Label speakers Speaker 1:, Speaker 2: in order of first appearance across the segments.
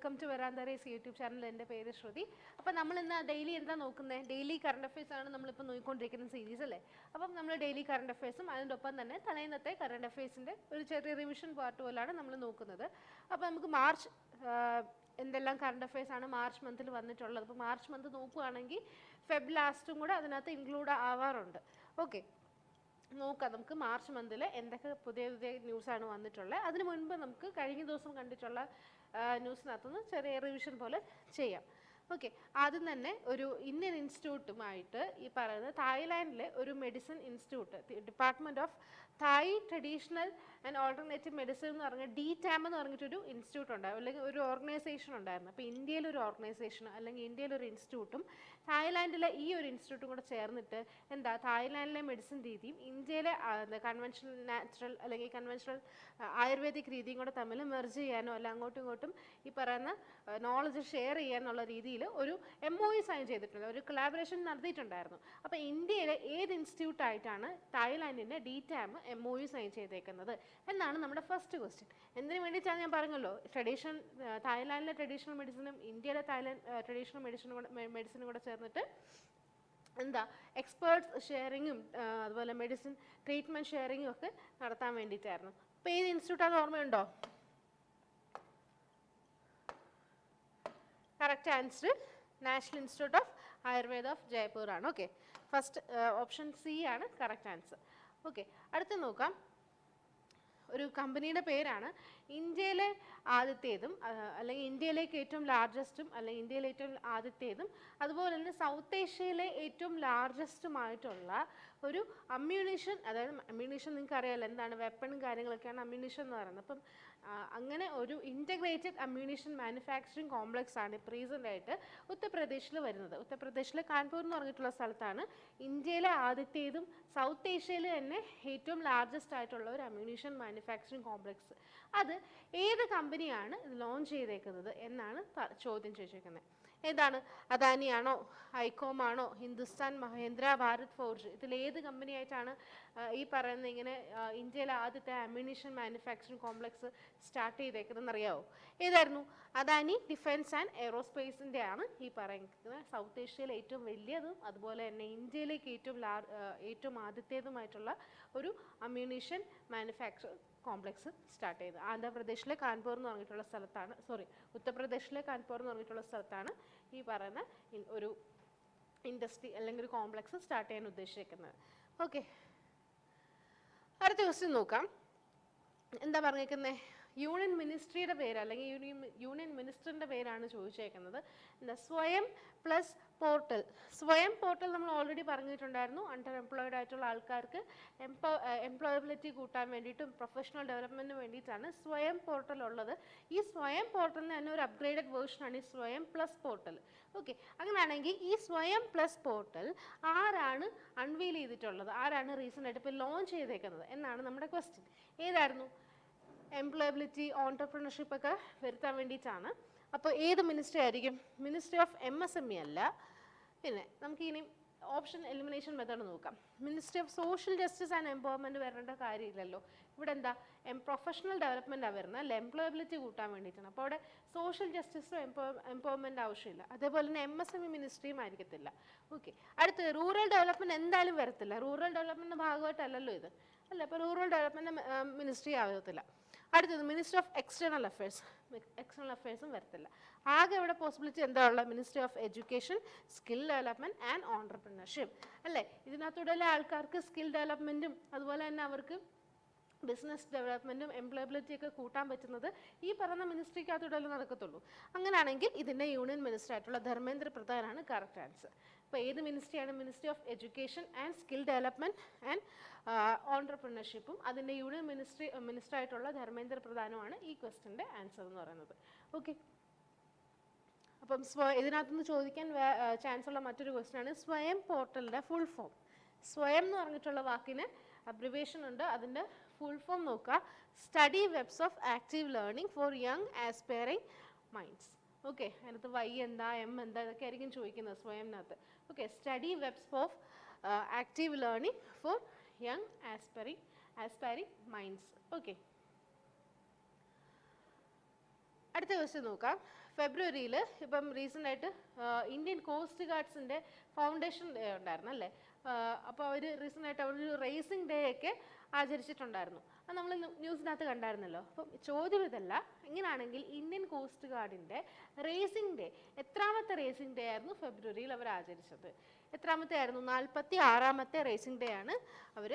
Speaker 1: Welcome to Varantha race YouTube channel. എൻ്റെ പേര് ശ്രുതി. അപ്പോൾ നമ്മൾ ഇന്ന് ഡെയിലി എന്താ നോക്കുന്നത്? ഡെയിലി കറണ്ട് അഫയേഴ്സ് ആണ് നമ്മളിപ്പോൾ നോക്കിക്കൊണ്ടിരിക്കുന്ന സീരീസ് അല്ലേ. അപ്പം നമ്മൾ ഡെയിലി കറണ്ട് അഫയേഴ്സും അതിൻ്റെ ഒപ്പം തന്നെ തലേന്നത്തെ കറണ്ട് അഫയേഴ്സിൻ്റെ ഒരു ചെറിയ റിവിഷൻ പാർട്ട് പോലാണ് നമ്മൾ നോക്കുന്നത്. അപ്പോൾ നമുക്ക് മാർച്ച് എന്തെല്ലാം കറണ്ട് അഫയേഴ്സ് ആണ് മാർച്ച് മന്തിൽ വന്നിട്ടുള്ളത്. അപ്പോൾ മാർച്ച് മന്ത് നോക്കുകയാണെങ്കിൽ ഫെബ് ലാസ്റ്റും കൂടെ അതിനകത്ത് ഇൻക്ലൂഡ് ആവാറുണ്ട്. ഓക്കെ, നോക്കാം നമുക്ക് മാർച്ച് മന്തിൽ എന്തൊക്കെ പുതിയ പുതിയ ന്യൂസാണ് വന്നിട്ടുള്ളത്. അതിന് മുൻപ് നമുക്ക് കഴിഞ്ഞ ദിവസം കണ്ടിട്ടുള്ള ന്യൂസിനകത്തുനിന്ന് ചെറിയ റിവിഷൻ പോലെ ചെയ്യാം. ഓക്കെ, ആദ്യം തന്നെ ഒരു ഇന്ത്യൻ ഇൻസ്റ്റിറ്റ്യൂട്ടുമായിട്ട് ഈ പറയുന്നത് തായ്ലാൻഡിലെ ഒരു medicine institute, department of Thai traditional and alternative medicine എന്ന് പറഞ്ഞ DTAM എന്ന് പറഞ്ഞിട്ടൊരു ഇൻസ്റ്റിറ്റ്യൂട്ട് ഉണ്ടായിരുന്നു, അല്ലെങ്കിൽ ഒരു ഓർഗനൈസേഷൻ ഉണ്ടായിരുന്നു. അപ്പോൾ ഇന്ത്യയിലൊരു ഓർഗനൈസേഷൻ അല്ലെങ്കിൽ ഇന്ത്യയിലൊരു ഇൻസ്റ്റിറ്റ്യൂട്ടും തായ്ലാൻഡിലെ ഈ ഒരു ഇൻസ്റ്റിറ്റ്യൂട്ടും കൂടെ ചേർന്നിട്ട് എന്താ തായ്ലാൻഡിലെ മെഡിസിൻ രീതിയും ഇന്ത്യയിലെ കൺവെൻഷണൽ നാച്ചുറൽ അല്ലെങ്കിൽ കൺവെൻഷണൽ ആയുർവേദിക് രീതിയും കൂടെ തമ്മിൽ മെർജ് ചെയ്യാനോ അല്ല അങ്ങോട്ടും ഇങ്ങോട്ടും ഈ പറയുന്ന നോളജ് ഷെയർ ചെയ്യാനുള്ള രീതിയിൽ ഒരു MOU സൈൻ ചെയ്തിട്ടുണ്ട്, ഒരു കൊളാബറേഷൻ നടത്തിയിട്ടുണ്ടായിരുന്നു. അപ്പോൾ ഇന്ത്യയിലെ ഏത് ഇൻസ്റ്റിറ്റ്യൂട്ടായിട്ടാണ് തായ്ലാൻഡിൻ്റെ DTAM MOU സൈൻ ചെയ്തേക്കുന്നത് എന്നാണ് നമ്മുടെ ഫസ്റ്റ് ക്വസ്റ്റ്യൻ. എന്തിനു വേണ്ടിയിട്ടാണ് ഞാൻ പറഞ്ഞല്ലോ, തായ്ലാൻഡിലെ ട്രഡീഷണൽ മെഡിസിനും ഇന്ത്യയിലെ ട്രഡീഷണൽ മെഡിസിനും കൂടെ ചേർന്നിട്ട് എന്താ എക്സ്പേർട്സ് ഷെയറിങ്ങും അതുപോലെ മെഡിസിൻ ട്രീറ്റ്മെൻറ്റ് ഷെയറിങ്ങും ഒക്കെ നടത്താൻ വേണ്ടിയിട്ടായിരുന്നു. അപ്പോൾ ഏത് ഇൻസ്റ്റിറ്റ്യൂട്ടാണെന്ന് ഓർമ്മയുണ്ടോ? Correct answer national institute of Ayurveda of Jaipur ആണ്. ഓക്കെ, ഫസ്റ്റ് ഓപ്ഷൻ C ആണ് കറക്റ്റ് ആൻസർ. ഓക്കെ, അടുത്ത് നോക്കാം. ഒരു കമ്പനിയുടെ പേരാണ്. ഇന്ത്യയിലെ ആദ്യത്തേതും അല്ലെങ്കിൽ ഇന്ത്യയിലേക്ക് ഏറ്റവും ലാർജസ്റ്റും അല്ലെങ്കിൽ ഇന്ത്യയിലെ ഏറ്റവും ആദ്യത്തേതും അതുപോലെ തന്നെ സൗത്ത് ഏഷ്യയിലെ ഏറ്റവും ലാർജസ്റ്റുമായിട്ടുള്ള ഒരു അമ്മ്യൂണിഷൻ, അതായത് അമ്മ്യൂണിഷൻ നിങ്ങൾക്ക് അറിയാമല്ലോ എന്താണ്, വെപ്പണും കാര്യങ്ങളൊക്കെയാണ് അമ്മ്യൂണിഷൻ എന്ന് പറയുന്നത്. അപ്പം അങ്ങനെ ഒരു ഇൻറ്റഗ്രേറ്റഡ് അമ്മ്യൂണിഷൻ മാനുഫാക്ചറിങ് കോംപ്ലക്സ് ആണ് ഇപ്പോൾ റീസെൻ്റ് ആയിട്ട് ഉത്തർപ്രദേശിൽ വരുന്നത്. ഉത്തർപ്രദേശിലെ കാൺപൂർ എന്ന് പറഞ്ഞിട്ടുള്ള സ്ഥലത്താണ് ഇന്ത്യയിലെ ആദ്യത്തേതും സൗത്ത് ഏഷ്യയിൽ തന്നെ ഏറ്റവും ലാർജസ്റ്റ് ആയിട്ടുള്ള ഒരു അമ്മ്യൂണിഷൻ മാനുഫാക്ചറിങ് കോംപ്ലക്സ്. അത് ഏത് കമ്പനിയാണ് ഇത് ലോഞ്ച് ചെയ്തേക്കുന്നത് എന്നാണ് ചോദ്യം ചോദിച്ചേക്കുന്നത്. ഏതാണ്? അദാനിയാണോ, ഐക്കോം ആണോ, ഹിന്ദുസ്ഥാൻ മഹേന്ദ്ര, ഭാരത് ഫോർജ്, ഇതിലേത് കമ്പനിയായിട്ടാണ് ഈ പറയുന്ന ഇങ്ങനെ ഇന്ത്യയിലെ ആദ്യത്തെ അമ്മ്യൂണിഷൻ മാനുഫാക്ചറിങ് കോംപ്ലക്സ് സ്റ്റാർട്ട് ചെയ്തേക്കുന്നതെന്ന് അറിയാവോ? ഏതായിരുന്നു? അദാനി ഡിഫൻസ് ആൻഡ് എയറോസ്പേസിൻ്റെ ആണ് ഈ പറയുന്നത് സൗത്ത് ഏഷ്യയിലെ ഏറ്റവും വലിയതും അതുപോലെ തന്നെ ഇന്ത്യയിലേക്ക് ഏറ്റവും ആദ്യത്തേതുമായിട്ടുള്ള ഒരു അമ്മ്യൂണിഷൻ മാനുഫാക്ചർ കോംപ്ലക്സ് സ്റ്റാർട്ട് ചെയ്ത് ആന്ധ്രാപ്രദേശിലെ കാൺപൂർ എന്ന് പറഞ്ഞിട്ടുള്ള സ്ഥലത്താണ്, ഉത്തർപ്രദേശിലെ കാൺപൂർ എന്ന് പറഞ്ഞിട്ടുള്ള സ്ഥലത്താണ് ഈ പറയുന്ന ഒരു ഇൻഡസ്ട്രി അല്ലെങ്കിൽ ഒരു കോംപ്ലക്സ് സ്റ്റാർട്ട് ചെയ്യാൻ ഉദ്ദേശിക്കുന്നത്. ഓക്കെ, അടുത്ത ക്വസ്റ്റ്യൻ നോക്കാം. എന്താ പറഞ്ഞേക്കുന്നത്? യൂണിയൻ മിനിസ്ട്രിയുടെ പേര് അല്ലെങ്കിൽ യൂണിയൻ മിനിസ്റ്ററിൻ്റെ പേരാണ് ചോദിച്ചേക്കുന്നത്. എന്താ? സ്വയം പ്ലസ് പോർട്ടൽ. സ്വയം പോർട്ടൽ നമ്മൾ ഓൾറെഡി പറഞ്ഞിട്ടുണ്ടായിരുന്നു. അണ്ടർ എംപ്ലോയിഡ് ആയിട്ടുള്ള ആൾക്കാർക്ക് എംപ്ലോയബിലിറ്റി കൂട്ടാൻ വേണ്ടിയിട്ടും പ്രൊഫഷണൽ ഡെവലപ്മെൻറ്റിന് വേണ്ടിയിട്ടാണ് സ്വയം പോർട്ടൽ ഉള്ളത്. ഈ സ്വയം പോർട്ടലിന് തന്നെ ഒരു അപ്ഗ്രേഡഡ് വേർഷനാണ് ഈ സ്വയം പ്ലസ് പോർട്ടൽ. ഓക്കെ, അങ്ങനെയാണെങ്കിൽ ഈ സ്വയം പ്ലസ് പോർട്ടൽ ആരാണ് അൺവീൽ ചെയ്തിട്ടുള്ളത്, ആരാണ് റീസെൻ്റ് ആയിട്ട് ഇപ്പോൾ ലോഞ്ച് ചെയ്തേക്കുന്നത് എന്നാണ് നമ്മുടെ ക്വസ്റ്റ്യൻ. ഏതായിരുന്നു? എംപ്ലോയബിലിറ്റി, ഓൺടർപ്രണർഷിപ്പ് ഒക്കെ വരുത്താൻ വേണ്ടിയിട്ടാണ്. അപ്പോൾ ഏത് മിനിസ്ട്രി ആയിരിക്കും? മിനിസ്ട്രി ഓഫ് MSME അല്ല. പിന്നെ നമുക്ക് ഇനി ഓപ്ഷൻ എലിമിനേഷൻ മെത്തേഡ് നോക്കാം. Ministry of social justice and empowerment വരേണ്ട കാര്യമില്ലല്ലോ. ഇവിടെ എന്താ പ്രൊഫഷണൽ ഡെവലപ്മെൻറ്റാണ് വരുന്നത്, അല്ല എംപ്ലോയബിലിറ്റി കൂട്ടാൻ വേണ്ടിയിട്ടാണ്. അപ്പോൾ അവിടെ സോഷ്യൽ ജസ്റ്റിസോ എംപവർമെൻറ്റ് ആവശ്യമില്ല. അതേപോലെ തന്നെ MSME മിനിസ്ട്രിയും ആയിരിക്കത്തില്ല. ഓക്കെ, അടുത്ത് റൂറൽ ഡെവലപ്മെൻറ്റ് എന്തായാലും വരത്തില്ല. റൂറൽ ഡെവലപ്മെൻറ്റിൻ്റെ ഭാഗമായിട്ടല്ലല്ലോ ഇത്, അല്ല. അപ്പോൾ റൂറൽ ഡെവലപ്മെൻറ്റ് മിനിസ്ട്രി ആകത്തില്ല. അടുത്തത് മിനിസ്ട്രി ഓഫ് എക്സ്റ്റേണൽ അഫയേഴ്സും വരത്തില്ല. ആകെ ഇവിടെ പോസിബിലിറ്റി എന്താ ഉള്ളത്? Ministry of education, skill development and entrepreneurship അല്ലേ. ഇതിനകത്തൂടെ ആൾക്കാർക്ക് സ്കിൽ ഡെവലപ്മെൻറ്റും അതുപോലെ തന്നെ അവർക്ക് ബിസിനസ് ഡെവലപ്മെൻറ്റും എംപ്ലോയബിലിറ്റി ഒക്കെ കൂട്ടാൻ പറ്റുന്നത് ഈ പറയുന്ന മിനിസ്ട്രിക്കകത്തൂടെ നടക്കത്തുള്ളൂ. അങ്ങനെയാണെങ്കിൽ ഇതിൻ്റെ യൂണിയൻ മിനിസ്റ്റർ ആയിട്ടുള്ള ധർമ്മേന്ദ്ര പ്രധാനാണ് കറക്റ്റ് ആൻസർ. അപ്പോൾ ഏത് മിനിസ്ട്രിയാണ്? Ministry of education and skill development and ഓൺടർപ്രണർഷിപ്പും അതിൻ്റെ യൂണിയൻ മിനിസ്റ്റർ ആയിട്ടുള്ള ധർമ്മേന്ദ്ര പ്രധാനുമാണ് ഈ ക്വസ്റ്റ്യൻ്റെ ആൻസർ എന്ന് പറയുന്നത്. ഓക്കെ, അപ്പം ഇതിനകത്തുനിന്ന് ചോദിക്കാൻ ചാൻസ് ഉള്ള മറ്റൊരു ക്വസ്റ്റ്യനാണ് സ്വയം പോർട്ടലിൻ്റെ ഫുൾ ഫോം. സ്വയം എന്ന് പറഞ്ഞിട്ടുള്ള വാക്കിന് അബ്രിവേഷൻ ഉണ്ട്, അതിൻ്റെ ഫുൾ ഫോം നോക്കുക. Study webs of active learning for young aspiring minds. Okay, അതിനകത്ത് Y എന്താ, M എന്താ, ഇതൊക്കെ ആയിരിക്കും ചോദിക്കുന്നത് സ്വയംനകത്ത്. Okay, study webs of active learning for young aspiring minds. Okay, അടുത്ത ക്വസ്റ്റ്യൻ നോക്കാം. ഫെബ്രുവരിയിൽ ഇപ്പം റീസെൻ്റ് ആയിട്ട് ഇന്ത്യൻ കോസ്റ്റ് ഗാർഡ്സിൻ്റെ ഫൗണ്ടേഷൻ ഡേ ഉണ്ടായിരുന്നു അല്ലേ. അപ്പോൾ അവർ റീസെൻ്റ് ആയിട്ട് അവർ റേസിംഗ് ഡേ ഒക്കെ ആചരിച്ചിട്ടുണ്ടായിരുന്നു. അത് നമ്മൾ ന്യൂസിനകത്ത് കണ്ടായിരുന്നല്ലോ. അപ്പം ചോദ്യം ഇതല്ല, ഇങ്ങനെയാണെങ്കിൽ ഇന്ത്യൻ കോസ്റ്റ് ഗാർഡിൻ്റെ റേസിംഗ് ഡേ എത്രാമത്തെ റേസിംഗ് ഡേ ആയിരുന്നു ഫെബ്രുവരിയിൽ അവർ ആചരിച്ചത്? എത്രാമത്തെ ആയിരുന്നു? 46ാമത്തെ റേസിംഗ് ഡേ ആണ് അവർ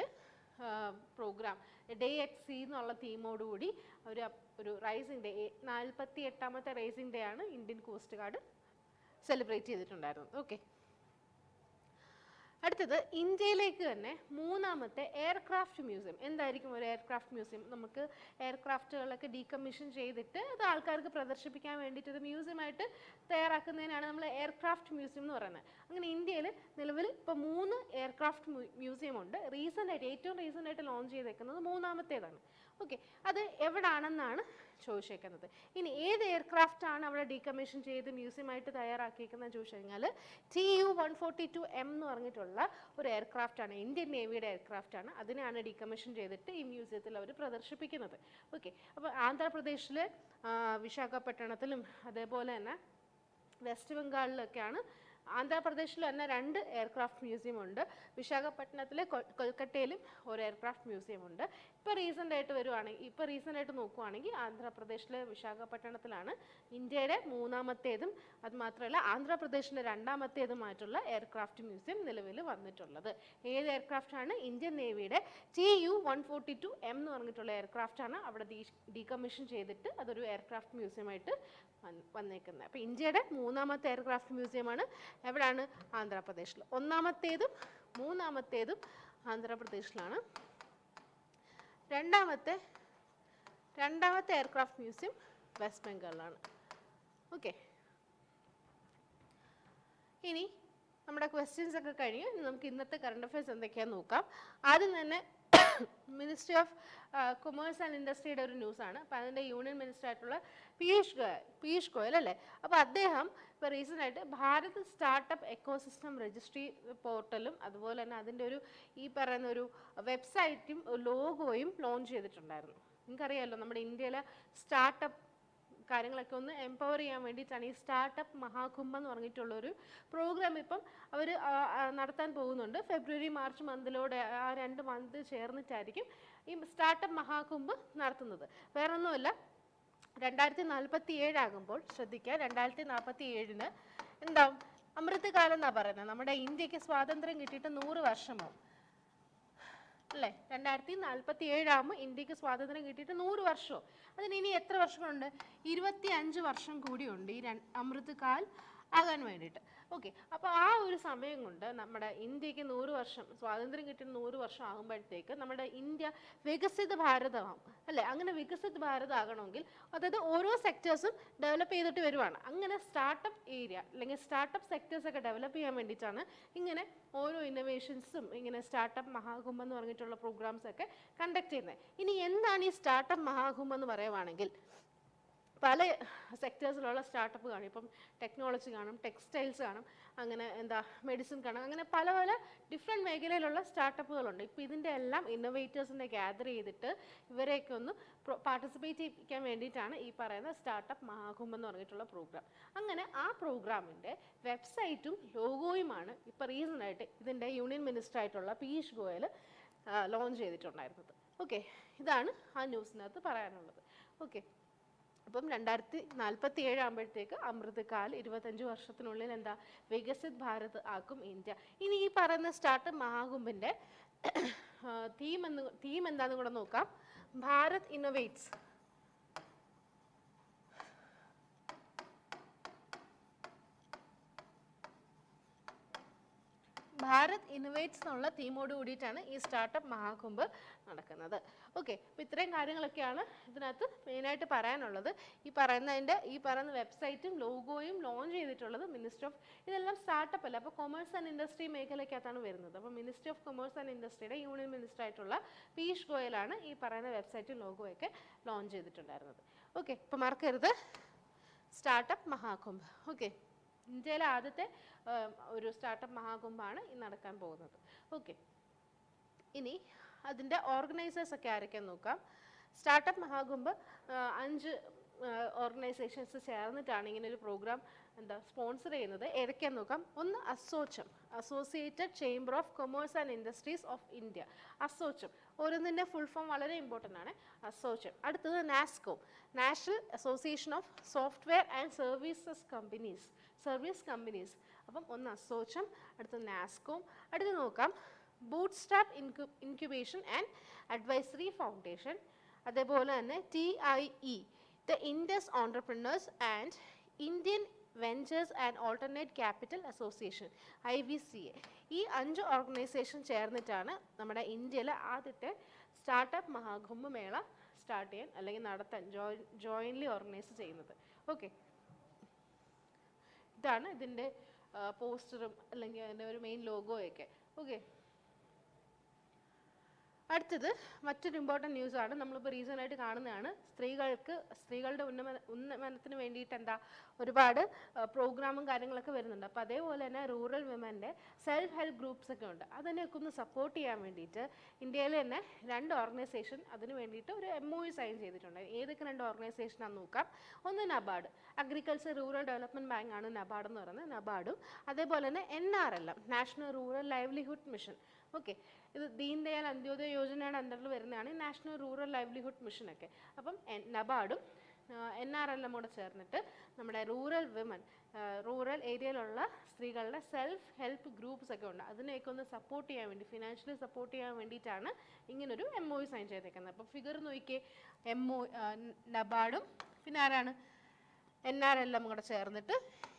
Speaker 1: പ്രോഗ്രാം ഡേ അറ്റ് സീ എന്നുള്ള തീമോടുകൂടി അവർ ഒരു റൈസിംഗ് ഡേ 48ാമത്തെ റേസിംഗ് ഡേ ആണ് ഇന്ത്യൻ കോസ്റ്റ് ഗാർഡ് സെലിബ്രേറ്റ് ചെയ്തിട്ടുണ്ടായിരുന്നത്. ഓക്കെ, അടുത്തത് ഇന്ത്യയിലേക്ക് തന്നെ മൂന്നാമത്തെ എയർക്രാഫ്റ്റ് മ്യൂസിയം. എന്തായിരിക്കും ഒരു എയർക്രാഫ്റ്റ് മ്യൂസിയം? നമുക്ക് എയർക്രാഫ്റ്റുകളൊക്കെ ഡീകമ്മീഷൻ ചെയ്തിട്ട് അത് ആൾക്കാർക്ക് പ്രദർശിപ്പിക്കാൻ വേണ്ടിയിട്ട് ഒരു മ്യൂസിയമായിട്ട് തയ്യാറാക്കുന്നതിനാണ് നമ്മൾ എയർക്രാഫ്റ്റ് മ്യൂസിയം എന്ന് പറയുന്നത്. അങ്ങനെ ഇന്ത്യയിൽ നിലവിൽ ഇപ്പോൾ 3 എയർക്രാഫ്റ്റ് മ്യൂസിയം ഉണ്ട്. ഏറ്റവും റീസെൻ്റ് ആയിട്ട് ലോഞ്ച് ചെയ്തേക്കുന്നത് മൂന്നാമത്തേതാണ്. ഓക്കെ, അത് എവിടാണെന്നാണ് ചോദിച്ചേക്കുന്നത്. ഇനി ഏത് എയർക്രാഫ്റ്റ് ആണ് അവിടെ ഡീകമ്മീഷൻ ചെയ്ത് മ്യൂസിയമായിട്ട് തയ്യാറാക്കിയിരിക്കുന്നത് ചോദിച്ചു കഴിഞ്ഞാൽ TU-142M എന്ന് പറഞ്ഞിട്ടുള്ള ഒരു എയർക്രാഫ്റ്റ് ആണ്, ഇന്ത്യൻ നേവിയുടെ എയർക്രാഫ്റ്റ് ആണ്. അതിനെയാണ് ഡീകമ്മീഷൻ ചെയ്തിട്ട് ഈ മ്യൂസിയത്തിൽ അവർ പ്രദർശിപ്പിക്കുന്നത്. ഓക്കെ, അപ്പോൾ ആന്ധ്രാപ്രദേശിലെ വിശാഖപട്ടണത്തിലും അതേപോലെ തന്നെ വെസ്റ്റ് ബംഗാളിലൊക്കെയാണ്. ആന്ധ്രാപ്രദേശിൽ തന്നെ 2 എയർക്രാഫ്റ്റ് മ്യൂസിയം ഉണ്ട്. വിശാഖപട്ടണത്തിലെ കൊൽക്കട്ടയിലും ഒരു എയർക്രാഫ്റ്റ് മ്യൂസിയം ഉണ്ട്. ഇപ്പോൾ റീസെൻ്റ് ആയിട്ട് നോക്കുവാണെങ്കിൽ ആന്ധ്രാപ്രദേശിലെ വിശാഖപട്ടണത്തിലാണ് ഇന്ത്യയുടെ മൂന്നാമത്തേതും അതുമാത്രമല്ല ആന്ധ്രാപ്രദേശിൻ്റെ 2ാമത്തേതുമായിട്ടുള്ള എയർക്രാഫ്റ്റ് മ്യൂസിയം നിലവിൽ വന്നിട്ടുള്ളത്. ഏത് എയർക്രാഫ്റ്റാണ്? ഇന്ത്യൻ നേവിയുടെ TU-142M എന്ന് പറഞ്ഞിട്ടുള്ള എയർക്രാഫ്റ്റാണ് അവിടെ ഡീകമ്മീഷൻ ചെയ്തിട്ട് അതൊരു എയർക്രാഫ്റ്റ് മ്യൂസിയമായിട്ട് വന്നേക്കുന്നത്. അപ്പോൾ ഇന്ത്യയുടെ മൂന്നാമത്തെ എയർക്രാഫ്റ്റ് മ്യൂസിയമാണ് എവിടെയാണ്? ആന്ധ്രാപ്രദേശിൽ. ഒന്നാമത്തേതും മൂന്നാമത്തേതും ആന്ധ്രാപ്രദേശിലാണ്. രണ്ടാമത്തെ എയർക്രാഫ്റ്റ് മ്യൂസിയം വെസ്റ്റ് ബംഗാളിലാണ്. ഓക്കെ, ഇനി നമ്മുടെ ക്വസ്റ്റ്യൻസ് ഒക്കെ കഴിഞ്ഞു. ഇനി നമുക്ക് ഇന്നത്തെ കറണ്ട് അഫയേഴ്സ് എന്തൊക്കെയാണെന്ന് നോക്കാം. ആദ്യം തന്നെ മിനിസ്ട്രി ഓഫ് കൊമേഴ്സ് ആൻഡ് ഇൻഡസ്ട്രിയുടെ ഒരു ന്യൂസാണ്. അപ്പോൾ അതിൻ്റെ യൂണിയൻ മിനിസ്റ്റർ ആയിട്ടുള്ള പീയൂഷ് ഗോയൽ അല്ലേ. അപ്പോൾ അദ്ദേഹം ഇപ്പോൾ റീസെൻ്റ് ആയിട്ട് ഭാരത് സ്റ്റാർട്ടപ്പ് എക്കോസിസ്റ്റം രജിസ്ട്രി പോർട്ടലും അതുപോലെ തന്നെ അതിൻ്റെ ഒരു ഈ പറയുന്ന ഒരു വെബ്സൈറ്റും ലോഗോയും ലോഞ്ച് ചെയ്തിട്ടുണ്ടായിരുന്നു. നിങ്ങൾക്കറിയാമല്ലോ, നമ്മുടെ ഇന്ത്യയിലെ സ്റ്റാർട്ടപ്പ് കാര്യങ്ങളൊക്കെ ഒന്ന് എംപവർ ചെയ്യാൻ വേണ്ടിയിട്ടാണ് ഈ സ്റ്റാർട്ടപ്പ് മഹാകുംഭം എന്ന് പറഞ്ഞിട്ടുള്ളൊരു പ്രോഗ്രാം ഇപ്പം അവർ നടത്താൻ പോകുന്നുണ്ട്. ഫെബ്രുവരി മാർച്ച് മന്തിലൂടെ ആ 2 മന്ത് ചേർന്നിട്ടായിരിക്കും ഈ സ്റ്റാർട്ടപ്പ് മഹാകുംഭ് നടത്തുന്നത്. വേറൊന്നുമല്ല, 2047 ആകുമ്പോൾ ശ്രദ്ധിക്കുക, 2047 എന്താവും? അമൃത് കാലം എന്നാണ് പറയുന്നത്. നമ്മുടെ ഇന്ത്യക്ക് സ്വാതന്ത്ര്യം കിട്ടിയിട്ട് 100 വർഷമാവും അല്ലേ. 2047 ആകുമ്പോൾ ഇന്ത്യക്ക് സ്വാതന്ത്ര്യം കിട്ടിയിട്ട് 100 വർഷമോ. അതിന് ഇനി എത്ര വർഷങ്ങളുണ്ട്? 25 വർഷം കൂടിയുണ്ട് ഈ അമൃത് കാൽ ആകാൻ വേണ്ടിയിട്ട്. ഓക്കെ, അപ്പോൾ ആ ഒരു സമയം കൊണ്ട് നമ്മുടെ ഇന്ത്യക്ക് 100 വർഷം സ്വാതന്ത്ര്യം കിട്ടിയ 100 വർഷം ആകുമ്പോഴത്തേക്ക് നമ്മുടെ ഇന്ത്യ വികസിത ഭാരതമാകും അല്ലേ. അങ്ങനെ വികസിത ഭാരതം ആകണമെങ്കിൽ അതായത് ഓരോ സെക്ടേഴ്സും ഡെവലപ്പ് ചെയ്തിട്ട് വരുവാണ്. അങ്ങനെ സ്റ്റാർട്ടപ്പ് ഏരിയ അല്ലെങ്കിൽ സ്റ്റാർട്ടപ്പ് സെക്ടേഴ്സ് ഒക്കെ ഡെവലപ്പ് ചെയ്യാൻ വേണ്ടിയിട്ടാണ് ഇങ്ങനെ ഓരോ ഇന്നോവേഷൻസും ഇങ്ങനെ സ്റ്റാർട്ടപ്പ് മഹാകുംഭം എന്ന് പറഞ്ഞിട്ടുള്ള പ്രോഗ്രാംസ് ഒക്കെ കണ്ടക്ട് ചെയ്യുന്നത്. ഇനി എന്താണ് ഈ സ്റ്റാർട്ടപ്പ് മഹാകുംഭം എന്ന് പറയുവാണെങ്കിൽ പല സെക്ടേഴ്സിലുള്ള സ്റ്റാർട്ടപ്പ് കാണും. ഇപ്പം ടെക്നോളജി കാണും, ടെക്സ്റ്റൈൽസ് കാണും, അങ്ങനെ മെഡിസിൻ കാണും, അങ്ങനെ പല പല ഡിഫറെൻറ്റ് മേഖലയിലുള്ള സ്റ്റാർട്ടപ്പുകളുണ്ട്. ഇപ്പോൾ ഇതിൻ്റെ എല്ലാം ഇന്നോവേറ്റേഴ്സിനെ ഗ്യാദർ ചെയ്തിട്ട് ഇവരെയൊക്കെ ഒന്ന് പാർട്ടിസിപ്പേറ്റ് ചെയ്യിക്കാൻ വേണ്ടിയിട്ടാണ് ഈ പറയുന്ന സ്റ്റാർട്ടപ്പ് മഹാകുംഭം എന്ന് പറഞ്ഞിട്ടുള്ള പ്രോഗ്രാം. അങ്ങനെ ആ പ്രോഗ്രാമിൻ്റെ വെബ്സൈറ്റും ലോഗോയുമാണ് ഇപ്പോൾ റീസെൻ്റായിട്ട് ഇതിൻ്റെ യൂണിയൻ മിനിസ്റ്റർ ആയിട്ടുള്ള പീയൂഷ് ഗോയൽ ലോഞ്ച് ചെയ്തിട്ടുണ്ടായിരുന്നത്. ഓക്കെ, ഇതാണ് ആ ന്യൂസിനകത്ത് പറയാനുള്ളത്. ഓക്കെ, അപ്പം 2047 ആകുമ്പോഴത്തേക്ക് അമൃത് കാൽ 25 വർഷത്തിനുള്ളിൽ എന്താ വികസിത് ഭാരത് ആക്കും ഇന്ത്യ. ഇനി ഈ പറയുന്ന സ്റ്റാർട്ടപ്പ് മഹാകുംഭിൻ്റെ തീം എന്താണെന്ന് കൂടെ നോക്കാം. ഭാരത് ഇന്നോവേറ്റ്സ്. ഭാരത് ഇന്നോവേറ്റ്സ് എന്നുള്ള തീമോട് കൂടിയിട്ടാണ് ഈ സ്റ്റാർട്ടപ്പ് മഹാകുംഭ് നടക്കുന്നത്. ഓക്കെ, അപ്പോൾ ഇത്രയും കാര്യങ്ങളൊക്കെയാണ് ഇതിനകത്ത് മെയിനായിട്ട് പറയാനുള്ളത്. ഈ പറയുന്ന വെബ്സൈറ്റും ലോഗോയും ലോഞ്ച് ചെയ്തിട്ടുള്ളത് മിനിസ്റ്റർ ഓഫ്, ഇതെല്ലാം സ്റ്റാർട്ടപ്പ് അല്ല, അപ്പോൾ കൊമേഴ്സ് ആൻഡ് ഇൻഡസ്ട്രി മേഖലയ്ക്കകത്താണ് വരുന്നത്. അപ്പോൾ മിനിസ്റ്റർ ഓഫ് കൊമേഴ്സ് ആൻഡ് ഇൻഡസ്ട്രിയുടെ യൂണിയൻ മിനിസ്റ്റർ ആയിട്ടുള്ള പീയൂഷ് ഗോയലാണ് ഈ പറയുന്ന വെബ്സൈറ്റും ലോഗോയൊക്കെ ലോഞ്ച് ചെയ്തിട്ടുണ്ടായിരുന്നത്. ഓക്കെ, ഇപ്പോൾ മറക്കരുത് സ്റ്റാർട്ടപ്പ് മഹാകുംഭ്. ഓക്കെ, ഇന്ത്യയിലെ ആദ്യത്തെ ഒരു സ്റ്റാർട്ടപ്പ് മഹാകുംഭാണ് ഈ നടക്കാൻ പോകുന്നത്. ഓക്കെ, ഇനി അതിൻ്റെ ഓർഗനൈസേഴ്സ് ഒക്കെ ആരൊക്കെയെന്ന് നോക്കാം. സ്റ്റാർട്ടപ്പ് മഹാകുംഭ് 5 ഓർഗനൈസേഷൻസ് ചേർന്നിട്ടാണ് ഇങ്ങനെ ഒരു പ്രോഗ്രാം സ്പോൺസർ ചെയ്യുന്നത്. ഏതൊക്കെയാണെന്ന് നോക്കാം. ഒന്ന് ASSOCHAM, associated chamber of commerce and industries of India. ASSOCHAM ഓരോന്നിൻ്റെ ഫുൾ ഫോം വളരെ ഇമ്പോർട്ടൻ്റ് ആണ്. അസോച്ചം. അടുത്തത് NASSCOM, national association of software and services companies, service companies. അപ്പം ഒന്ന് അസോച്ചം, അടുത്തത് നാസ്കോം. അടുത്ത് നോക്കാം bootstrap incubation and advisory foundation. അതേപോലെ തന്നെ TIE, the Indus entrepreneurs and Indian ventures and alternate capital association, IVCA. ഈ 5 ഓർഗനൈസേഷൻ ചേർന്നിട്ടാണ് നമ്മുടെ ഇന്ത്യയിലെ ആദ്യത്തെ സ്റ്റാർട്ടപ്പ് മഹാകുംഭ മേള സ്റ്റാർട്ട് ചെയ്യാൻ അല്ലെങ്കിൽ നടത്താൻ ജോയിൻ്റ്ലി ഓർഗനൈസ് ചെയ്യുന്നത്. ഓക്കെ, ഇതാണ് ഇതിൻ്റെ പോസ്റ്ററും അല്ലെങ്കിൽ അതിൻ്റെ ഒരു മെയിൻ ലോഗോയൊക്കെ. ഓക്കെ, അടുത്തത് മറ്റൊരു ഇമ്പോർട്ടൻറ്റ് ന്യൂസാണ്, നമ്മളിപ്പോൾ റീസണായിട്ട് കാണുന്നതാണ്. സ്ത്രീകളുടെ ഉന്നമനത്തിന് വേണ്ടിയിട്ട് ഒരുപാട് പ്രോഗ്രാമും കാര്യങ്ങളൊക്കെ വരുന്നുണ്ട്. അപ്പോൾ അതേപോലെ തന്നെ റൂറൽ വിമൻ്റെ സെൽഫ് ഹെൽപ്പ് ഗ്രൂപ്പ്സ് ഒക്കെ ഉണ്ട്. അതിനെയൊക്കെ ഒന്ന് സപ്പോർട്ട് ചെയ്യാൻ വേണ്ടിയിട്ട് ഇന്ത്യയിൽ തന്നെ 2 ഓർഗനൈസേഷൻ അതിന് വേണ്ടിയിട്ട് ഒരു MOU സൈൻ ചെയ്തിട്ടുണ്ട്. ഏതൊക്കെ 2 ഓർഗനൈസേഷനാണെന്ന് നോക്കാം. ഒന്ന് NABARD, agriculture rural development bank ആണ് നബാർഡ് എന്ന് പറയുന്നത്, നബാർഡും. അതേപോലെ തന്നെ NRLM, national rural livelihood mission. Okay, ഇത് ദീൻ ദയാൽ അന്ത്യോദയ യോജനയുടെ അണ്ടറിൽ വരുന്നതാണ് നാഷണൽ റൂറൽ ലൈവ്ലിഹുഡ് മിഷനൊക്കെ. അപ്പം നബാർഡും NRLM കൂടെ ചേർന്നിട്ട് നമ്മുടെ റൂറൽ വിമൻ, റൂറൽ ഏരിയയിലുള്ള സ്ത്രീകളുടെ സെൽഫ് ഹെൽപ്പ് ഗ്രൂപ്പ്സ് ഒക്കെ ഉണ്ട്. അതിനെയൊക്കെ ഒന്ന് സപ്പോർട്ട് ചെയ്യാൻ വേണ്ടി, ഫിനാൻഷ്യലി സപ്പോർട്ട് ചെയ്യാൻ വേണ്ടിയിട്ടാണ് ഇങ്ങനൊരു MOU സൈൻ ചെയ്തേക്കുന്നത്. അപ്പോൾ ഫിഗർ നോക്കിയേ, നബാർഡും പിന്നെ ആരാണ് NRLM കൂടെ ചേർന്നിട്ട്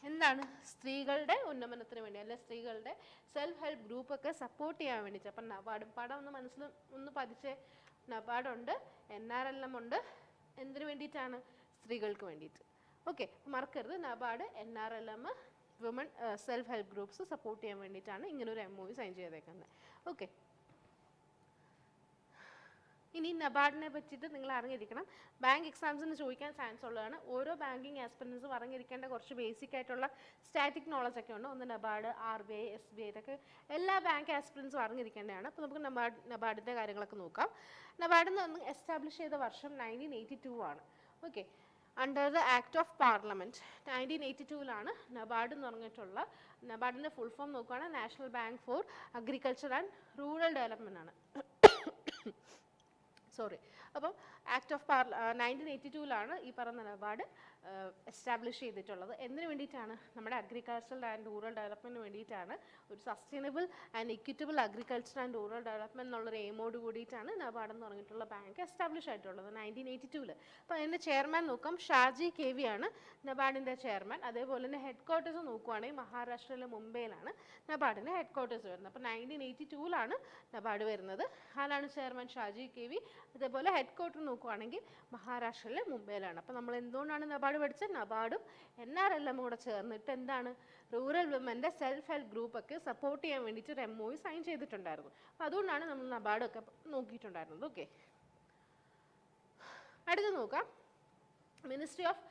Speaker 1: എന്താണ് സ്ത്രീകളുടെ ഉന്നമനത്തിന് വേണ്ടി അല്ലെ സ്ത്രീകളുടെ സെൽഫ് ഹെൽപ്പ് ഗ്രൂപ്പൊക്കെ സപ്പോർട്ട് ചെയ്യാൻ വേണ്ടിയിട്ട്. അപ്പം നബാർഡും പടം ഒന്ന് മനസ്സിൽ ഒന്ന് പതിച്ച്, നബാർഡുണ്ട്, NRLM ഉണ്ട്. എന്തിനു വേണ്ടിയിട്ടാണ്? സ്ത്രീകൾക്ക് വേണ്ടിയിട്ട്. ഓക്കെ, മറക്കരുത്, NABARD, NRLM, women self help groups support ചെയ്യാൻ വേണ്ടിയിട്ടാണ് ഇങ്ങനൊരു MOU സൈൻ ചെയ്തേക്കുന്നത്. ഓക്കെ, ഇനി നബാർഡിനെ പറ്റിയിട്ട് നിങ്ങൾ അറിഞ്ഞിരിക്കണം. ബാങ്ക് എക്സാംസിന് ചോദിക്കാൻ ചാൻസ് ഉള്ളതാണ്. ഓരോ ബാങ്കിങ് ആസ്പിറൻസും അറിഞ്ഞിരിക്കേണ്ട കുറച്ച് ബേസിക് ആയിട്ടുള്ള സ്റ്റാറ്റിക് നോളജ് ഒക്കെ ഉണ്ട്. ഒന്ന് നബാർഡ്, RBI, SBI, ഇതൊക്കെ എല്ലാ ബാങ്ക് ആസ്പിറൻസും അറിഞ്ഞിരിക്കേണ്ടതാണ്. അപ്പോൾ നമുക്ക് നബാർഡിൻ്റെ കാര്യങ്ങളൊക്കെ നോക്കാം. നബാർഡ് എന്ന് എസ്റ്റാബ്ലിഷ് ചെയ്ത വർഷം 1982 ആണ്. Okay, under the act of parliament 1982 NABARD എന്ന് പറഞ്ഞിട്ടുള്ള, നബാർഡിൻ്റെ ഫുൾ ഫോം നോക്കുകയാണെങ്കിൽ national bank for agriculture and rural development ആണ്. സോറി, അപ്പം ആക്ട് ഓഫ് 1982 ഈ പറഞ്ഞ നബാർഡ് എസ്റ്റാബ്ലിഷ് ചെയ്തിട്ടുള്ളത്. എന്തിനു വേണ്ടിയിട്ടാണ്? നമ്മുടെ അഗ്രികൾച്ചറൽ ആൻഡ് റൂറൽ ഡെവലപ്മെൻറ്റിന് വേണ്ടിയിട്ടാണ്. ഒരു sustainable and equitable agriculture and rural development എന്നുള്ളൊരു എയിമോട് കൂടിയിട്ടാണ് നബാർഡ് എന്ന് പറഞ്ഞിട്ടുള്ള ബാങ്ക് എസ്റ്റാബ്ലിഷ് ആയിട്ടുള്ളത് 1982. അപ്പോൾ അതിൻ്റെ ചെയർമാൻ നോക്കാം, ഷാജി KV ആണ് നബാർഡിൻ്റെ ചെയർമാൻ. അതേപോലെ തന്നെ ഹെഡ് ക്വാർട്ടേഴ്സ് നോക്കുവാണെങ്കിൽ മഹാരാഷ്ട്രയിലെ മുംബൈയിലാണ് നബാർഡിൻ്റെ ഹെഡ് ക്വാർട്ടേഴ്സ് വരുന്നത്. അപ്പോൾ 1982 നബാർഡ് വരുന്നത്. ആരാണ് ചെയർമാൻ? ഷാജി KV. അതേപോലെ ഹെഡ് ക്വാർട്ടർ നോക്കുവാണെങ്കിൽ മഹാരാഷ്ട്രയിലെ മുംബൈയിലാണ്. അപ്പോൾ നമ്മൾ എന്തുകൊണ്ടാണ് നബാർഡ് പഠിച്ചത്? നബാർഡും NRLM കൂടെ ചേർന്നിട്ട് എന്താണ് റൂറൽ വിമൻ്റെ സെൽഫ് ഹെൽപ്പ് ഗ്രൂപ്പൊക്കെ സപ്പോർട്ട് ചെയ്യാൻ വേണ്ടിയിട്ട് ഒരു MOU സൈൻ ചെയ്തിട്ടുണ്ടായിരുന്നു. അപ്പോൾ അതുകൊണ്ടാണ് നമ്മൾ നബാർഡൊക്കെ നോക്കിയിട്ടുണ്ടായിരുന്നത്. ഓക്കെ, അടുത്ത് നോക്കാം. Ministry of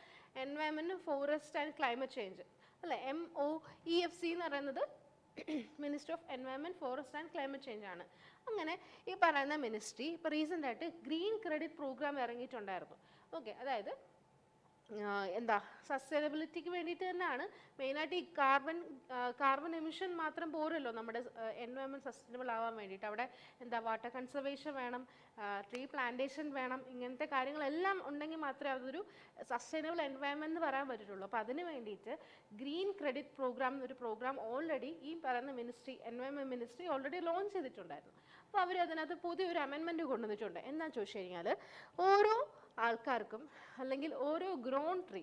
Speaker 1: environment, forest and climate change അല്ലേ, MOEFC എന്ന് പറയുന്നത് ministry of environment, forest and climate change ആണ്. അങ്ങനെ ഈ പറയുന്ന മിനിസ്ട്രി ഇപ്പോൾ റീസെൻ്റായിട്ട് ഗ്രീൻ ക്രെഡിറ്റ് പ്രോഗ്രാം ഇറങ്ങിയിട്ടുണ്ടായിരുന്നു. ഓക്കെ, അതായത് സസ്റ്റൈനബിലിറ്റിക്ക് വേണ്ടിയിട്ട് തന്നെയാണ്. മെയിനായിട്ട് ഈ കാർബൺ എമിഷൻ മാത്രം പോരല്ലോ നമ്മുടെ എൻവയൺമെൻറ്റ് സസ്റ്റൈനബിൾ ആവാൻ വേണ്ടിയിട്ട്. അവിടെ വാട്ടർ കൺസർവേഷൻ വേണം, ട്രീ പ്ലാന്റേഷൻ വേണം, ഇങ്ങനത്തെ കാര്യങ്ങളെല്ലാം ഉണ്ടെങ്കിൽ മാത്രമേ അതൊരു സസ്റ്റൈനബിൾ എൻവയൺമെൻറ്റ് എന്ന് പറയാൻ പറ്റുള്ളൂ. അപ്പോൾ അതിന് വേണ്ടിയിട്ട് ഗ്രീൻ ക്രെഡിറ്റ് പ്രോഗ്രാം എന്നൊരു പ്രോഗ്രാം ഓൾറെഡി ഈ പറയുന്ന ministry, environment ministry already launch ചെയ്തിട്ടുണ്ടായിരുന്നു. അപ്പോൾ അവർ അതിനകത്ത് പുതിയൊരു അമെൻമെൻറ്റ് കൊണ്ടുവന്നിട്ടുണ്ട്. എന്താണെന്ന് ചോദിച്ചു കഴിഞ്ഞാൽ, ഓരോ ആൾക്കാർക്കും അല്ലെങ്കിൽ ഓരോ ഗ്രോൺ ട്രീ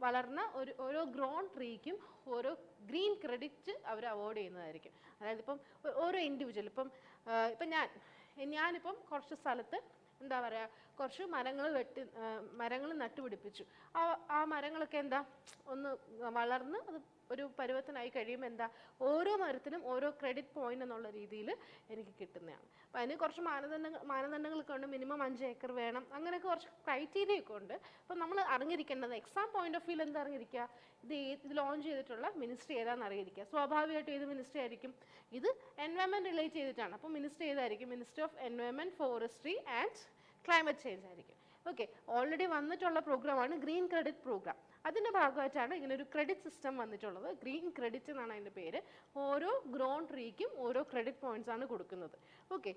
Speaker 1: വളർന്ന ഓരോ ഗ്രോൺ ട്രീക്കും ഓരോ ഗ്രീൻ ക്രെഡിറ്റ് അവർ അവാർഡ് ചെയ്യുന്നതായിരിക്കും. അതായത് ഇപ്പം ഓരോ ഇൻഡിവിജ്വൽ, ഇപ്പം ഞാനിപ്പം കുറച്ച് സ്ഥലത്ത് കുറച്ച് മരങ്ങൾ നട്ടുപിടിപ്പിച്ചു. ആ മരങ്ങളൊക്കെ ഒന്ന് വളർന്ന് അത് ഒരു പരുവത്തിനായി കഴിയുമ്പോൾ ഓരോ മരത്തിനും ഓരോ ക്രെഡിറ്റ് പോയിന്റ് എന്നുള്ള രീതിയിൽ എനിക്ക് കിട്ടുന്നതാണ്. അപ്പോൾ അതിന് കുറച്ച് മാനദണ്ഡങ്ങളൊക്കെ ഉണ്ട്. മിനിമം 5 ഏക്കർ വേണം, അങ്ങനെയൊക്കെ കുറച്ച് ക്രൈറ്റീരിയ ഒക്കെ ഉണ്ട്. അപ്പോൾ നമ്മൾ അറിഞ്ഞിരിക്കേണ്ടത് എക്സാം പോയിന്റ് ഓഫ് വ്യൂവിൽ എന്താ അറിഞ്ഞിരിക്കുക? ഇത് ലോഞ്ച് ചെയ്തിട്ടുള്ള മിനിസ്ട്രി ഏതാണെന്ന് അറിഞ്ഞിരിക്കുക. സ്വാഭാവികമായിട്ടും ഏത് മിനിസ്ട്രി ആയിരിക്കും? ഇത് എൻവയൺമെൻറ്റ് റിലേറ്റ് ചെയ്തിട്ടാണ്. അപ്പോൾ മിനിസ്ട്രി ഏതായിരിക്കും? Ministry of environment, forestry and climate change ആയിരിക്കും. ഓക്കെ, ഓൾറെഡി വന്നിട്ടുള്ള പ്രോഗ്രാമാണ് ഗ്രീൻ ക്രെഡിറ്റ് പ്രോഗ്രാം. അതിൻ്റെ ഭാഗമായിട്ടാണ് ഇങ്ങനെ ഒരു ക്രെഡിറ്റ് സിസ്റ്റം വന്നിട്ടുള്ളത്. ഗ്രീൻ ക്രെഡിറ്റ് എന്നാണ് അതിൻ്റെ പേര്. ഓരോ ഗ്രോൺ ട്രീക്കും ഓരോ ക്രെഡിറ്റ് പോയിന്റ്സ് ആണ് കൊടുക്കുന്നത്. ഓക്കെ,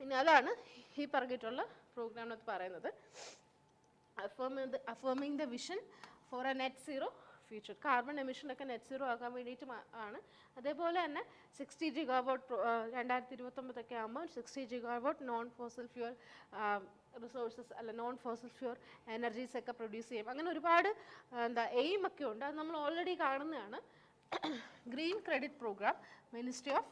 Speaker 1: ഇനി അതാണ് ഈ പറഞ്ഞിട്ടുള്ള പ്രോഗ്രാമിനകത്ത് പറയുന്നത്. affirming the vision for a net zero future. Carbon എമിഷനൊക്കെ നെറ്റ് സീറോ ആക്കാൻ വേണ്ടിയിട്ട് ആണ്. അതേപോലെ തന്നെ 60 GW 2029 ആകുമ്പോൾ 60 GW non fossil fuel resources അല്ല നോൺ ഫോസിൽ ഫ്യൂൽ എനർജീസ് ഒക്കെ പ്രൊഡ്യൂസ് ചെയ്യും. അങ്ങനെ ഒരുപാട് എയിം ഒക്കെ ഉണ്ട്. അത് നമ്മൾ ഓൾറെഡി കാണുന്നതാണ്. Green credit program, ministry of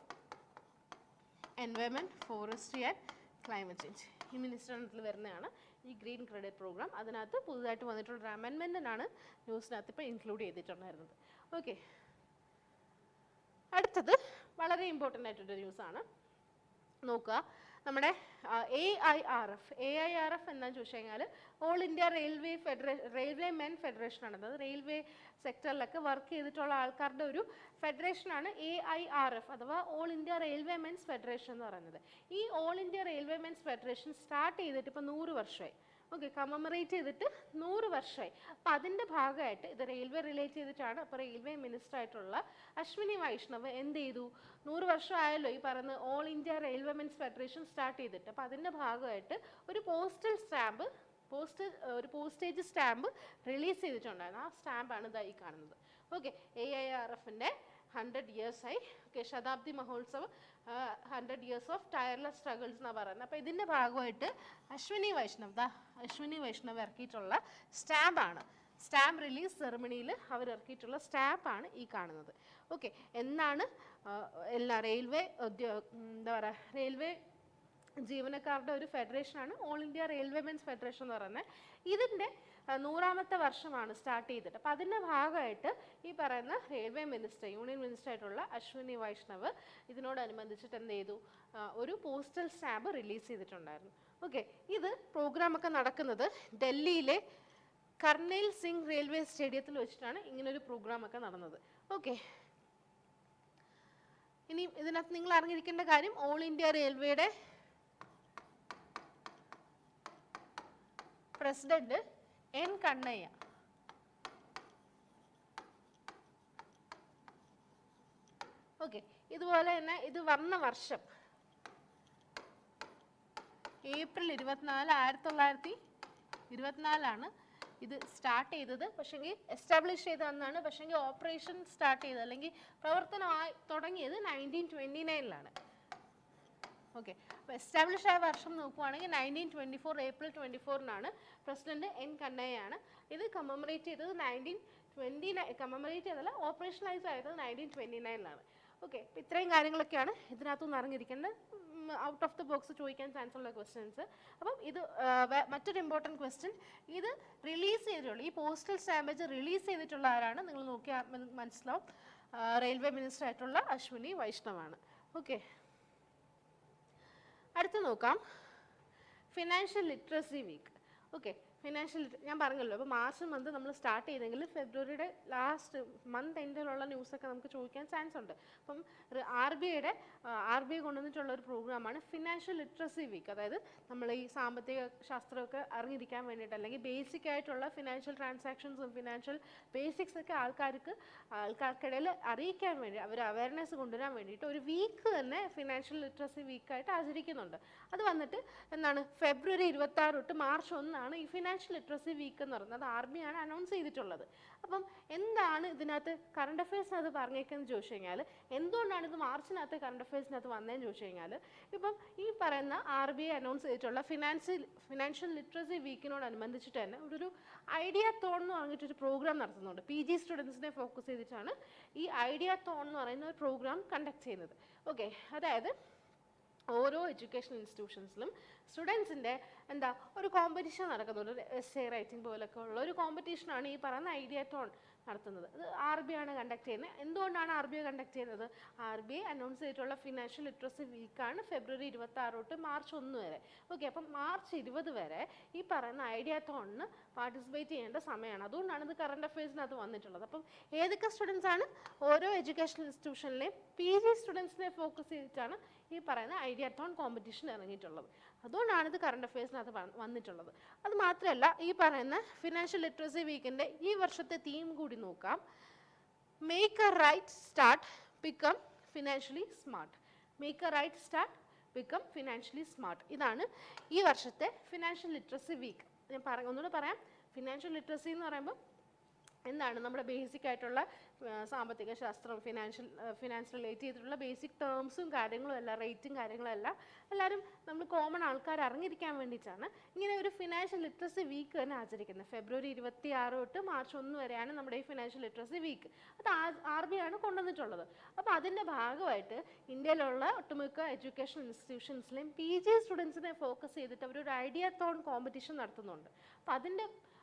Speaker 1: environment, forestry and climate change, ഈ മിനിസ്റ്ററിനകത്തിൽ വരുന്നതാണ് ഈ ഗ്രീൻ ക്രെഡിറ്റ് പ്രോഗ്രാം. അതിനകത്ത് പുതുതായിട്ട് വന്നിട്ടുള്ള അമെൻമെൻറ്റിനാണ് ന്യൂസിനകത്ത് ഇപ്പോൾ ഇൻക്ലൂഡ് ചെയ്തിട്ടുണ്ടായിരുന്നത്. ഓക്കെ, അടുത്തത് വളരെ ഇമ്പോർട്ടൻ്റ് ആയിട്ടൊരു ന്യൂസാണ്. നോക്കുക, നമ്മുടെ AIRF എന്താണെന്ന് ചോദിച്ചു കഴിഞ്ഞാൽ ഓൾ ഇന്ത്യ റെയിൽവേ മെൻ ഫെഡറേഷനാണ്. അതായത് റെയിൽവേ സെക്ടറിലൊക്കെ വർക്ക് ചെയ്തിട്ടുള്ള ആൾക്കാരുടെ ഒരു ഫെഡറേഷനാണ് AIRF അഥവാ all India railway men's federation എന്ന് പറയുന്നത്. ഈ all India railway men's federation start ചെയ്തിട്ട് ഇപ്പോൾ 100 വർഷമായി. ഓക്കെ, കമമറേറ്റ് ചെയ്തിട്ട് 100 വർഷമായി. അപ്പോൾ അതിൻ്റെ ഭാഗമായിട്ട് ഇത് റെയിൽവേ റിലേറ്റ് ചെയ്തിട്ടാണ്. അപ്പോൾ റെയിൽവേ മിനിസ്റ്റർ ആയിട്ടുള്ള അശ്വിനി വൈഷ്ണവ് എന്ത് ചെയ്തു, 100 വർഷമായല്ലോ ഈ പറയുന്ന all India railway men's federation start ചെയ്തിട്ട്. അപ്പോൾ അതിൻ്റെ ഭാഗമായിട്ട് ഒരു ഒരു പോസ്റ്റേജ് സ്റ്റാമ്പ് റിലീസ് ചെയ്തിട്ടുണ്ടായിരുന്നു. ആ സ്റ്റാമ്പാണ് ഇതായി കാണുന്നത്. ഓക്കെ, AIRFൻ്റെ 100 ഇയേഴ്സായി. ഓക്കെ, Shatabdi Mahotsav 100 years of tireless struggles എന്നാണ് പറയുന്നത്. അപ്പോൾ ഇതിൻ്റെ ഭാഗമായിട്ട് അശ്വിനി വൈഷ്ണവ് ഇറക്കിയിട്ടുള്ള സ്റ്റാമ്പാണ്. സ്റ്റാമ്പ് റിലീസ് സെറമണിയിൽ അവർ ഇറക്കിയിട്ടുള്ള സ്റ്റാമ്പാണ് ഈ കാണുന്നത്. ഓക്കെ, എന്നാണ് എല്ലാ റെയിൽവേ ജീവനക്കാരുടെ ഒരു ഫെഡറേഷനാണ് all India railway men's federation എന്ന് പറയുന്നത്. ഇതിൻ്റെ 100ാമത്തെ വർഷമാണ് സ്റ്റാർട്ട് ചെയ്തിട്ട്. അപ്പോൾ അതിൻ്റെ ഭാഗമായിട്ട് ഈ പറയുന്ന റെയിൽവേ മിനിസ്റ്റർ, യൂണിയൻ മിനിസ്റ്റർ ആയിട്ടുള്ള അശ്വിനി വൈഷ്ണവ് ഇതിനോടനുബന്ധിച്ചിട്ട് എന്ത് ചെയ്തു, ഒരു പോസ്റ്റൽ സ്റ്റാമ്പ് റിലീസ് ചെയ്തിട്ടുണ്ടായിരുന്നു. ഓക്കെ, ഇത് പ്രോഗ്രാമൊക്കെ നടക്കുന്നത് ഡൽഹിയിലെ കർണൈൽ സിംഗ് റെയിൽവേ സ്റ്റേഡിയത്തിൽ വെച്ചിട്ടാണ് ഇങ്ങനൊരു പ്രോഗ്രാമൊക്കെ നടന്നത്. ഓക്കെ, ഇനി ഇതിനകത്ത് നിങ്ങൾ അറിഞ്ഞിരിക്കേണ്ട കാര്യം, ഓൾ ഇന്ത്യ റെയിൽവേയുടെ പ്രസിഡന്റ് N. കണ്ണയ്യ. ഓക്കെ, ഇതുപോലെ തന്നെ ഇത് വന്ന വർഷം ഏപ്രിൽ 24, 1924 ഇത് സ്റ്റാർട്ട് ചെയ്തത്. പക്ഷേങ്കിൽ എസ്റ്റാബ്ലിഷ് ചെയ്തതെന്നാണ്. പക്ഷേങ്കിൽ ഓപ്പറേഷൻ സ്റ്റാർട്ട് ചെയ്തത് അല്ലെങ്കിൽ പ്രവർത്തനമായി തുടങ്ങിയത് 1929 ഓക്കെ, അപ്പോൾ എസ്റ്റാബ്ലിഷ് ആയ വർഷം നോക്കുവാണെങ്കിൽ 1924 ഏപ്രിൽ 24 പ്രസിഡന്റ് N. കണ്ണയ്യാണ്. ഇത് കമമറേറ്റ് ചെയ്തത് 1929 കമമറേറ്റ് ചെയ്തല്ല, ഓപ്പറേഷണലൈസ് ആയത് 1929 ഓക്കെ, അപ്പോൾ ഇത്രയും കാര്യങ്ങളൊക്കെയാണ് ഇതിനകത്തുനിന്ന് അറിഞ്ഞിരിക്കേണ്ടത്. ഔട്ട് ഓഫ് ദ ബോക്സ് ചോദിക്കാൻ ചാൻസ് ഉള്ള ക്വസ്റ്റ്യൻസ്. അപ്പം ഇത് മറ്റൊരു ഇമ്പോർട്ടൻറ്റ് ക്വസ്റ്റ്യൻ, ഇത് റിലീസ് ചെയ്തിട്ടുള്ള ഈ പോസ്റ്റൽ സ്റ്റാമ്പേജ് റിലീസ് ചെയ്തിട്ടുള്ള ആരാണ് നിങ്ങൾ നോക്കിയാൽ മനസ്സിലാവും. റെയിൽവേ മിനിസ്റ്റർ ആയിട്ടുള്ള അശ്വിനി വൈഷ്ണവാണ്. ഓക്കെ, അടുത്ത് നോക്കാം, ഫിനാൻഷ്യൽ ലിറ്ററസി വീക്ക്. ഓക്കെ, ഞാൻ പറഞ്ഞല്ലോ, അപ്പോൾ മാർച്ച് മന്ത് നമ്മൾ സ്റ്റാർട്ട് ചെയ്തെങ്കിൽ ഫെബ്രുവരിയുടെ ലാസ്റ്റ് മന്ത് എൻഡിലുള്ള ന്യൂസൊക്കെ നമുക്ക് ചോദിക്കാൻ ചാൻസ് ഉണ്ട്. അപ്പം RBI കൊണ്ടുവന്നിട്ടുള്ള ഒരു പ്രോഗ്രാമാണ് ഫിനാൻഷ്യൽ ലിറ്ററസി വീക്ക്. അതായത് നമ്മൾ ഈ സാമ്പത്തിക ശാസ്ത്രമൊക്കെ അറിഞ്ഞിരിക്കാൻ വേണ്ടിയിട്ട്, അല്ലെങ്കിൽ ബേസിക് ആയിട്ടുള്ള ഫിനാൻഷ്യൽ ട്രാൻസാക്ഷൻസും ഫിനാൻഷ്യൽ ബേസിക്സ് ഒക്കെ ആൾക്കാർക്കിടയിൽ അറിയിക്കാൻ വേണ്ടി, അവർ അവയർനെസ് കൊണ്ടുവരാൻ വേണ്ടിയിട്ട് ഒരു വീക്ക് തന്നെ ഫിനാൻഷ്യൽ ലിറ്ററസി വീക്കായിട്ട് ആചരിക്കുന്നുണ്ട്. അത് വന്നിട്ട് എന്താണ്, ഫെബ്രുവരി 26 തൊട്ട് മാർച്ച് 1 ഈ ഫിനാൻഷ്യൽ ലിറ്ററസി വീക്ക് എന്ന് പറയുന്നത് RBI ആണ് അനൗൺസ് ചെയ്തിട്ടുള്ളത്. അപ്പം എന്താണ് ഇതിനകത്ത് കറണ്ട് അഫയേഴ്സിനകത്ത് പറഞ്ഞേക്കെന്ന് ചോദിച്ചു കഴിഞ്ഞാൽ, എന്തുകൊണ്ടാണ് ഇത് മാർച്ചിനകത്ത് കറണ്ട് അഫയേഴ്സിനകത്ത് വന്നതെന്ന് ചോദിച്ചു കഴിഞ്ഞാൽ, ഇപ്പം ഈ പറയുന്ന RBI അനൗൺസ് ചെയ്തിട്ടുള്ള ഫിനാൻഷ്യൽ ലിറ്ററസി വീക്കിനോടനുബന്ധിച്ചിട്ട് തന്നെ ഒരു ഐഡിയ തോൺ എന്ന് പറഞ്ഞിട്ടൊരു പ്രോഗ്രാം നടത്തുന്നുണ്ട്. PG സ്റ്റുഡൻസിനെ ഫോക്കസ് ചെയ്തിട്ടാണ് ഈ ഐഡിയ തോൺ എന്ന് പറയുന്ന ഒരു പ്രോഗ്രാം കണ്ടക്ട് ചെയ്യുന്നത്. ഓക്കെ, അതായത് ഓരോ എഡ്യൂക്കേഷൻ ഇൻസ്റ്റിറ്റ്യൂഷൻസിലും സ്റ്റുഡൻസിൻ്റെ ഒരു കോമ്പറ്റീഷൻ നടക്കുന്നുണ്ട്. ഒരു എസ്സേ റൈറ്റിംഗ് പോലൊക്കെ ഉള്ള ഒരു കോമ്പറ്റീഷനാണ് ഈ പറയുന്ന ഐഡിയ ടോൺ നടത്തുന്നത്. ഇത് RBI ആണ് കണ്ടക്ട് ചെയ്യുന്നത്. എന്തുകൊണ്ടാണ് RBI കണ്ടക്ട് ചെയ്യുന്നത്? RBI അനൗൺസ് ചെയ്തിട്ടുള്ള ഫിനാൻഷ്യൽ ലിറ്ററസി വീക്കാണ് ഫെബ്രുവരി 26 തൊട്ട് മാർച്ച് 1 വരെ. ഓക്കെ, അപ്പം മാർച്ച് 20 വരെ ഈ പറയുന്ന ഐഡിയ ടോണിന് പാർട്ടിസിപ്പേറ്റ് ചെയ്യേണ്ട സമയമാണ്. അതുകൊണ്ടാണ് ഇത് കറണ്ട് അഫയേഴ്സിനകത്ത് വന്നിട്ടുള്ളത്. അപ്പം ഏതൊക്കെ സ്റ്റുഡൻസ് ആണ്? ഓരോ എഡ്യൂക്കേഷൻ ഇൻസ്റ്റിറ്റ്യൂഷനിലെയും PG സ്റ്റുഡൻസിനെ ഫോക്കസ് ചെയ്തിട്ടാണ് ഈ പറയുന്ന ഐഡിയ ടോൺ കോമ്പറ്റീഷൻ ഇറങ്ങിയിട്ടുള്ളത്. അതുകൊണ്ടാണ് ഇത് കറണ്ട് അഫയേഴ്സിനകത്ത് വന്നിട്ടുള്ളത്. അത് മാത്രമല്ല, ഈ പറയുന്ന ഫിനാൻഷ്യൽ ലിറ്ററസി വീക്കിൻ്റെ ഈ വർഷത്തെ തീം കൂടി നോക്കാം. Make a right start, become financially smart. Make a right start, become financially smart. ഇതാണ് ഈ വർഷത്തെ ഫിനാൻഷ്യൽ ലിറ്ററസി വീക്ക്. ഞാൻ ഒന്നുകൂടെ പറയാം. ഫിനാൻഷ്യൽ ലിറ്ററസി എന്ന് പറയുമ്പോൾ എന്താണ്? നമ്മുടെ ബേസിക് ആയിട്ടുള്ള സാമ്പത്തിക ശാസ്ത്രം, ഫിനാൻസ് റിലേറ്റ് ചെയ്തിട്ടുള്ള ബേസിക് ടേംസും കാര്യങ്ങളും എല്ലാം, റേറ്റും കാര്യങ്ങളും എല്ലാം എല്ലാവരും നമ്മൾ കോമൺ ആൾക്കാർ അറിഞ്ഞിരിക്കാൻ വേണ്ടിയിട്ടാണ് ഇങ്ങനെ ഒരു ഫിനാൻഷ്യൽ ലിറ്ററസി വീക്ക് തന്നെ ആചരിക്കുന്നത്. ഫെബ്രുവരി 26 തൊട്ട് മാർച്ച് 1 വരെയാണ് നമ്മുടെ ഈ ഫിനാൻഷ്യൽ ലിറ്ററസി വീക്ക്. അത് RBI ആണ് കൊണ്ടുവന്നിട്ടുള്ളത്. അപ്പോൾ അതിൻ്റെ ഭാഗമായിട്ട് ഇന്ത്യയിലുള്ള ഒട്ടുമിക്ക എഡ്യൂക്കേഷൻ ഇൻസ്റ്റിറ്റ്യൂഷൻസിലെയും PG സ്റ്റുഡൻസിനെ ഫോക്കസ് ചെയ്തിട്ട് അവരൊരു ഐഡിയാത്തോൺ കോമ്പറ്റീഷൻ നടത്തുന്നുണ്ട്. അപ്പോൾ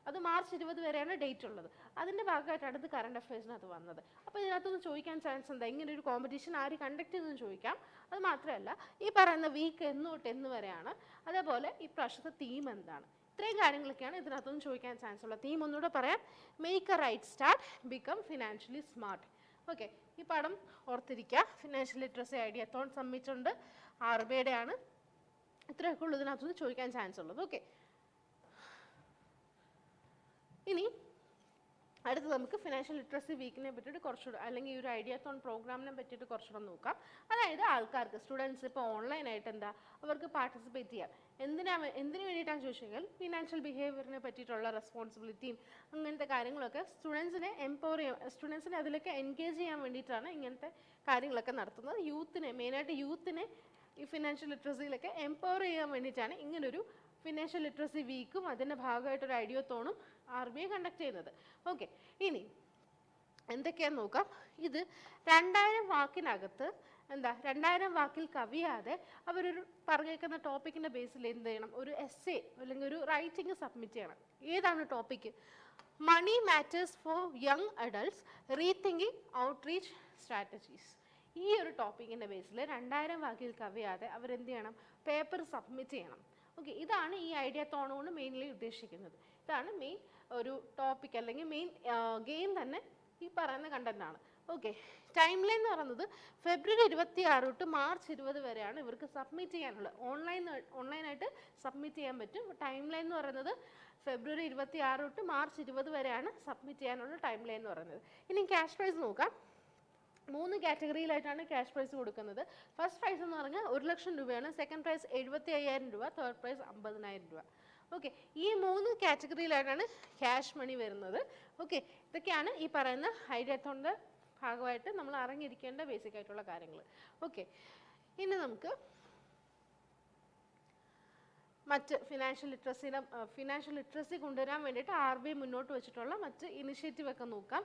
Speaker 1: അത് മാർച്ച് 20 വരെയാണ് ഡേറ്റ് ഉള്ളത്. അതിൻ്റെ ഭാഗമായിട്ടാണ് ഇത് കറണ്ട് അഫയേഴ്സിനകത്ത് വന്നത്. അപ്പോൾ ഇതിനകത്തൊന്ന് ചോദിക്കാൻ ചാൻസ് എന്താ, ഇങ്ങനെ ഒരു കോമ്പറ്റീഷൻ ആര് കണ്ടക്ട് ചെയ്തെന്ന് ചോദിക്കാം. അത് മാത്രമല്ല, ഈ പറയുന്ന വീക്ക് എന്ന് തൊട്ട് എന്ന് വരെയാണ്, അതേപോലെ ഈ പ്രാവശ്യത്തെ തീം എന്താണ്, ഇത്രയും കാര്യങ്ങളൊക്കെയാണ് ഇതിനകത്തൊന്ന് ചോദിക്കാൻ ചാൻസ് ഉള്ളത്. തീം ഒന്നുകൂടെ പറയാം. Make a right start, become financially smart. Okay, ഈ പാഠം ഓർത്തിരിക്കുക. ഫിനാൻഷ്യൽ ലിറ്ററസി ഐഡിയാത്തോൺ സബ്മിറ്റ് ഉണ്ട്, RBIയുടെ ആണ്. ഇത്രയൊക്കെ ഉള്ളൂ ഇതിനകത്തുനിന്ന് ചോദിക്കാൻ ചാൻസ് ഉള്ളത്. ഓക്കെ, ഇനി അടുത്ത് നമുക്ക് ഫിനാൻഷ്യൽ ലിറ്ററസി വീക്കിനെ പറ്റിയിട്ട് കുറച്ചുകൂടെ, അല്ലെങ്കിൽ ഈ ഒരു ഐഡിയാത്തോൺ പ്രോഗ്രാമിനെ പറ്റിയിട്ട് കുറച്ചുകൂടെ നോക്കാം. അതായത് ആൾക്കാർക്ക്, സ്റ്റുഡൻസ് ഇപ്പോൾ ഓൺലൈനായിട്ട് എന്താ അവർക്ക് പാർട്ടിസിപ്പേറ്റ് ചെയ്യാം. എന്തിനു വേണ്ടിയിട്ടാണ് ചോദിച്ചെങ്കിൽ ഫിനാൻഷ്യൽ ബിഹേവിയറിനെ പറ്റിയിട്ടുള്ള റെസ്പോൺസിബിലിറ്റിയും അങ്ങനത്തെ കാര്യങ്ങളൊക്കെ സ്റ്റുഡൻസിനെ എംപവർ ചെയ്യാൻ, സ്റ്റുഡൻസിനെ അതിലൊക്കെ എൻഗേജ് ചെയ്യാൻ വേണ്ടിയിട്ടാണ് ഇങ്ങനത്തെ കാര്യങ്ങളൊക്കെ നടത്തുന്നത്. മെയിനായിട്ട് യൂത്തിനെ ഈ ഫിനാൻഷ്യൽ ലിറ്ററസിയിലൊക്കെ എംപവർ ചെയ്യാൻ വേണ്ടിയിട്ടാണ് ഇങ്ങനൊരു ഫിനാൻഷ്യൽ ലിറ്ററസി വീക്കും അതിൻ്റെ ഭാഗമായിട്ടൊരു ഐഡിയാത്തോണും RBI കണ്ടക്ട് ചെയ്യുന്നത്. ഓക്കെ, ഇനി എന്തൊക്കെയാണെന്ന് നോക്കാം. ഇത് 2000 വാക്കിനകത്ത് 2000 വാക്കിൽ കവിയാതെ അവരൊരു പറഞ്ഞേക്കുന്ന ടോപ്പിക്കിൻ്റെ ബേസിൽ എന്ത് ചെയ്യണം, ഒരു എസ്സേ അല്ലെങ്കിൽ ഒരു റൈറ്റിംഗ് സബ്മിറ്റ് ചെയ്യണം. ഏതാണ് topic? Money matters for young adults, rethinking outreach strategies. ഈ ഒരു ടോപ്പിക്കിൻ്റെ ബേസിൽ 2000 വാക്കിൽ കവിയാതെ അവരെന്ത് ചെയ്യണം, പേപ്പർ സബ്മിറ്റ് ചെയ്യണം. ഓക്കെ, ഇതാണ് ഈ ഐഡിയാത്തോൺ കൊണ്ട് മെയിൻലി ഉദ്ദേശിക്കുന്നത്. ഇതാണ് മെയിൻ ഒരു ടോപ്പിക് അല്ലെങ്കിൽ മെയിൻ ഗെയിം തന്നെ ഈ പറയുന്ന കണ്ടന്റാണ്. ഓക്കെ, ടൈം ലൈൻ എന്ന് പറയുന്നത് ഫെബ്രുവരി 26 തൊട്ട് മാർച്ച് 20 വരെയാണ് ഇവർക്ക് സബ്മിറ്റ് ചെയ്യാനുള്ളത്. ഓൺലൈനായിട്ട് സബ്മിറ്റ് ചെയ്യാൻ പറ്റും. ടൈം ലൈൻ എന്ന് പറയുന്നത് ഫെബ്രുവരി 26 തൊട്ട് മാർച്ച് 20 വരെയാണ് സബ്മിറ്റ് ചെയ്യാനുള്ള ടൈം ലൈൻ എന്ന് പറയുന്നത്. ഇനി ക്യാഷ് പ്രൈസ് നോക്കാം. 3 കാറ്റഗറിയിലായിട്ടാണ് ക്യാഷ് പ്രൈസ് കൊടുക്കുന്നത്. ഫസ്റ്റ് പ്രൈസ് എന്ന് പറഞ്ഞാൽ 1 ലക്ഷം രൂപയാണ്, സെക്കൻഡ് പ്രൈസ് 75,000 രൂപ, തേർഡ് പ്രൈസ് 50,000 രൂപ. ഓക്കെ, ഈ 3 കാറ്റഗറിയിലായിട്ടാണ് ക്യാഷ് മണി വരുന്നത്. ഓക്കെ, ഇതൊക്കെയാണ് ഈ പറയുന്ന ഐഡിയാത്തോണിൻ്റെ ഭാഗമായിട്ട് നമ്മൾ അറിഞ്ഞിരിക്കേണ്ട ബേസിക് ആയിട്ടുള്ള കാര്യങ്ങൾ. ഓക്കെ, ഇനി നമുക്ക് മറ്റ് ഫിനാൻഷ്യൽ ലിറ്ററസി കൊണ്ടുവരാൻ വേണ്ടിയിട്ട് RBI മുന്നോട്ട് വെച്ചിട്ടുള്ള മറ്റ് ഇനിഷ്യേറ്റീവ് ഒക്കെ നോക്കാം.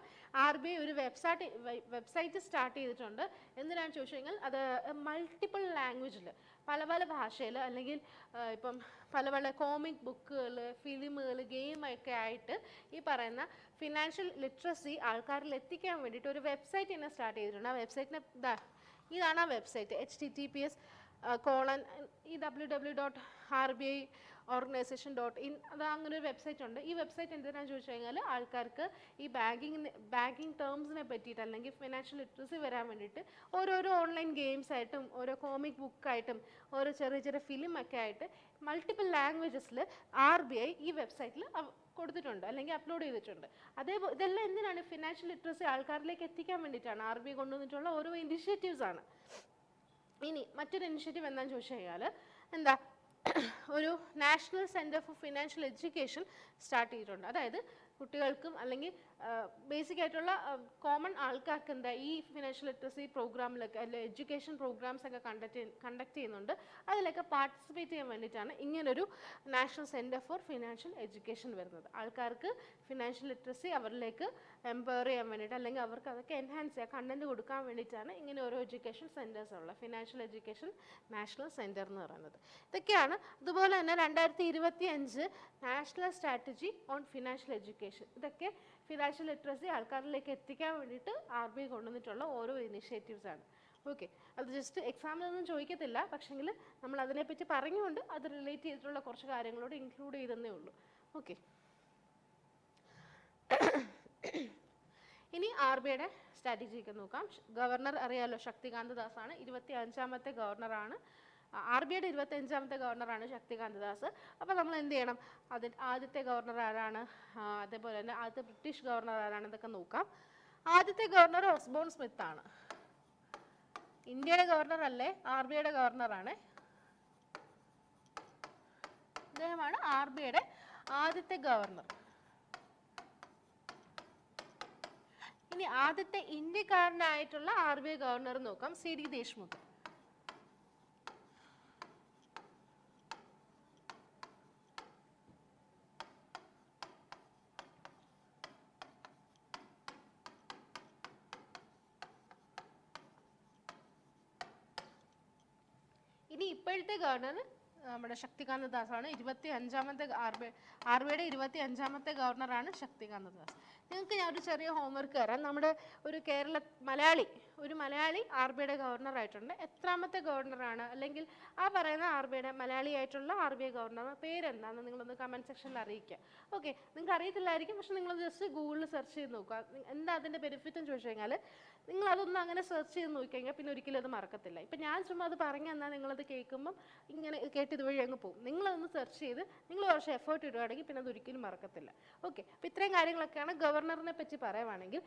Speaker 1: RBI ഒരു വെബ്സൈറ്റ് സ്റ്റാർട്ട് ചെയ്തിട്ടുണ്ട്. എന്തിനാണെന്ന് ചോദിച്ചു കഴിഞ്ഞാൽ അത് മൾട്ടിപ്പിൾ ലാംഗ്വേജിൽ, പല ഭാഷയിൽ, അല്ലെങ്കിൽ ഇപ്പം പല കോമിക് ബുക്കുകൾ, ഫിലിമുകൾ, ഗെയിമൊക്കെ ആയിട്ട് ഈ പറയുന്ന ഫിനാൻഷ്യൽ ലിറ്ററസി ആൾക്കാരിൽ എത്തിക്കാൻ വേണ്ടിയിട്ട് ഒരു വെബ്സൈറ്റ് തന്നെ സ്റ്റാർട്ട് ചെയ്തിട്ടുണ്ട്. ആ വെബ്സൈറ്റിന് ഇതാണ് ആ വെബ്സൈറ്റ്, https: www.rbi.organization.in. അത് അങ്ങനെ ഒരു വെബ്സൈറ്റ് ഉണ്ട്. ഈ വെബ്സൈറ്റ് എന്തിനാണെന്ന് ചോദിച്ചു കഴിഞ്ഞാൽ ആൾക്കാർക്ക് ഈ ബാങ്കിങ് ടേംസിനെ പറ്റിയിട്ട് അല്ലെങ്കിൽ ഫിനാൻഷ്യൽ ലിറ്ററസി വരാൻ വേണ്ടിയിട്ട് ഓരോരോ ഓൺലൈൻ ഗെയിംസ് ആയിട്ടും ഓരോ കോമിക് ബുക്കായിട്ടും ഓരോ ചെറിയ ഫിലിമൊക്കെ ആയിട്ട് മൾട്ടിപ്പിൾ ലാംഗ്വേജസിൽ RBI ഈ വെബ്സൈറ്റിൽ കൊടുത്തിട്ടുണ്ട് അല്ലെങ്കിൽ അപ്ലോഡ് ചെയ്തിട്ടുണ്ട്. അതേപോലെ ഇതെല്ലാം എന്തിനാണ്? ഫിനാൻഷ്യൽ ലിറ്ററസി ആൾക്കാരിലേക്ക് എത്തിക്കാൻ വേണ്ടിയിട്ടാണ് RBI കൊണ്ടുവന്നിട്ടുള്ള ഓരോ ഇനിഷ്യേറ്റീവ്സ് ആണ്. ഇനി മറ്റൊരു ഇനിഷ്യേറ്റീവ് എന്താണെന്ന് ചോദിച്ചു കഴിഞ്ഞാൽ ഒരു national centre for financial education start ചെയ്തിട്ടുണ്ട്. അതായത് കുട്ടികൾക്കും അല്ലെങ്കിൽ ബേസിക് ആയിട്ടുള്ള കോമൺ ആൾക്കാർക്ക് ഈ ഫിനാൻഷ്യൽ ലിറ്ററസി പ്രോഗ്രാമിലൊക്കെ അല്ലെങ്കിൽ എഡ്യൂക്കേഷൻ പ്രോഗ്രാംസ് ഒക്കെ കണ്ടക്ട് ചെയ്യുന്നുണ്ട്. അതിലൊക്കെ പാർട്ടിസിപ്പേറ്റ് ചെയ്യാൻ വേണ്ടിയിട്ടാണ് ഇങ്ങനൊരു national centre for financial education വരുന്നത്. ആൾക്കാർക്ക് ഫിനാൻഷ്യൽ ലിറ്ററസി അവരിലേക്ക് എംപവർ ചെയ്യാൻ വേണ്ടിയിട്ട് അല്ലെങ്കിൽ അവർക്ക് അതൊക്കെ എൻഹാൻസ് ചെയ്യാൻ, കണ്ടന്റ് കൊടുക്കാൻ വേണ്ടിയിട്ടാണ് ഇങ്ങനെ ഓരോ എഡ്യൂക്കേഷൻ സെൻറ്റേഴ്സ് ഉള്ളത്. ഫിനാൻഷ്യൽ എഡ്യൂക്കേഷൻ നാഷണൽ സെൻറ്റർ എന്ന് പറയുന്നത് ഇതൊക്കെയാണ്. അതുപോലെ തന്നെ 2025 national strategy on financial education, ഇതൊക്കെ ഫിനാൻഷ്യൽ ലിറ്ററസി ആൾക്കാരിലേക്ക് എത്തിക്കാൻ വേണ്ടിയിട്ട് RBI കൊണ്ടുവന്നിട്ടുള്ള ഓരോ ഇനിഷ്യേറ്റീവ്സ് ആണ്. ഓക്കെ, അത് ജസ്റ്റ് എക്സാമിലൊന്നും ചോദിക്കത്തില്ല, പക്ഷെങ്കിൽ നമ്മൾ അതിനെപ്പറ്റി പറഞ്ഞുകൊണ്ട് അത് റിലേറ്റ് ചെയ്തിട്ടുള്ള കുറച്ച് കാര്യങ്ങളോട് ഇൻക്ലൂഡ് ചെയ്തതേ ഉള്ളൂ. ഓക്കെ, ഇനി RBIയുടെ സ്ട്രാറ്റജിക്ക് നോക്കാം. ഗവർണർ അറിയാലോ, ശക്തികാന്ത ദാസാണ്. 25ാമത്തെ ഗവർണറാണ്. RBIയുടെ 25ാമത്തെ ഗവർണറാണ് ശക്തികാന്ത ദാസ്. അപ്പോൾ നമ്മൾ എന്ത് ചെയ്യണം, ആദ്യത്തെ ഗവർണർ ആരാണ്, അതേപോലെ തന്നെ ആദ്യത്തെ ബ്രിട്ടീഷ് ഗവർണർ ആരാണ്, ഇതൊക്കെ നോക്കാം. ആദ്യത്തെ ഗവർണർ ഓസ്ബോൺ സ്മിത്ത് ആണ്. ഇന്ത്യയുടെ ഗവർണർ അല്ലേ, RBIയുടെ ഗവർണറാണ്. അദ്ദേഹമാണ് RBIയുടെ ആദ്യത്തെ ഗവർണർ. ഇനി ആദ്യത്തെ ഇന്ത്യക്കാരനായിട്ടുള്ള RBI ഗവർണർ നോക്കാം, CD ദേശ്മുഖ്. ഇനി ഇപ്പോഴത്തെ ഗവർണർ നമ്മുടെ ശക്തികാന്ത ദാസ് ആണ്. 25ാമത്തെ RBIയുടെ 25ാമത്തെ ഗവർണറാണ് ശക്തികാന്ത ദാസ്. നിങ്ങൾക്ക് ഞാൻ ഒരു ചെറിയ ഹോംവർക്ക് തരാം. നമ്മുടെ ഒരു ഒരു മലയാളി RBIയുടെ ഗവർണർ ആയിട്ടുണ്ട്. എത്രാമത്തെ ഗവർണറാണ്, അല്ലെങ്കിൽ ആ പറയുന്ന RBIയുടെ മലയാളി ആയിട്ടുള്ള RBI ഗവർണർ പേരെന്താണെന്ന് നിങ്ങളൊന്ന് കമൻറ്റ് സെക്ഷനിൽ അറിയിക്കുക. ഓക്കെ, നിങ്ങൾക്ക് അറിയത്തില്ലായിരിക്കും, പക്ഷെ നിങ്ങൾ ജസ്റ്റ് ഗൂഗിളിൽ സെർച്ച് ചെയ്ത് നോക്കുക. എന്താ അതിൻ്റെ ബെനിഫിറ്റ് എന്ന് ചോദിച്ചു കഴിഞ്ഞാൽ നിങ്ങൾ അതൊന്നും അങ്ങനെ സെർച്ച് ചെയ്ത് നോക്കിക്കഴിഞ്ഞാൽ പിന്നെ ഒരിക്കലും അത് മറക്കത്തില്ല. ഇപ്പം ഞാൻ ചുമ്മാ അത് പറഞ്ഞു തന്നാൽ നിങ്ങളത് കേൾക്കുമ്പം ഇങ്ങനെ കേട്ട് ഇതുവഴി അങ്ങ് പോകും. നിങ്ങളതൊന്ന് സെർച്ച് ചെയ്ത് നിങ്ങൾ കുറച്ച് എഫേർട്ട് ഇടുകയാണെങ്കിൽ പിന്നെ അത് ഒരിക്കലും മറക്കത്തില്ല. ഓക്കെ, അപ്പോൾ ഇത്രയും കാര്യങ്ങളൊക്കെയാണ് ഗവർണറിനെ പറ്റി പറയുവാണെങ്കിൽ.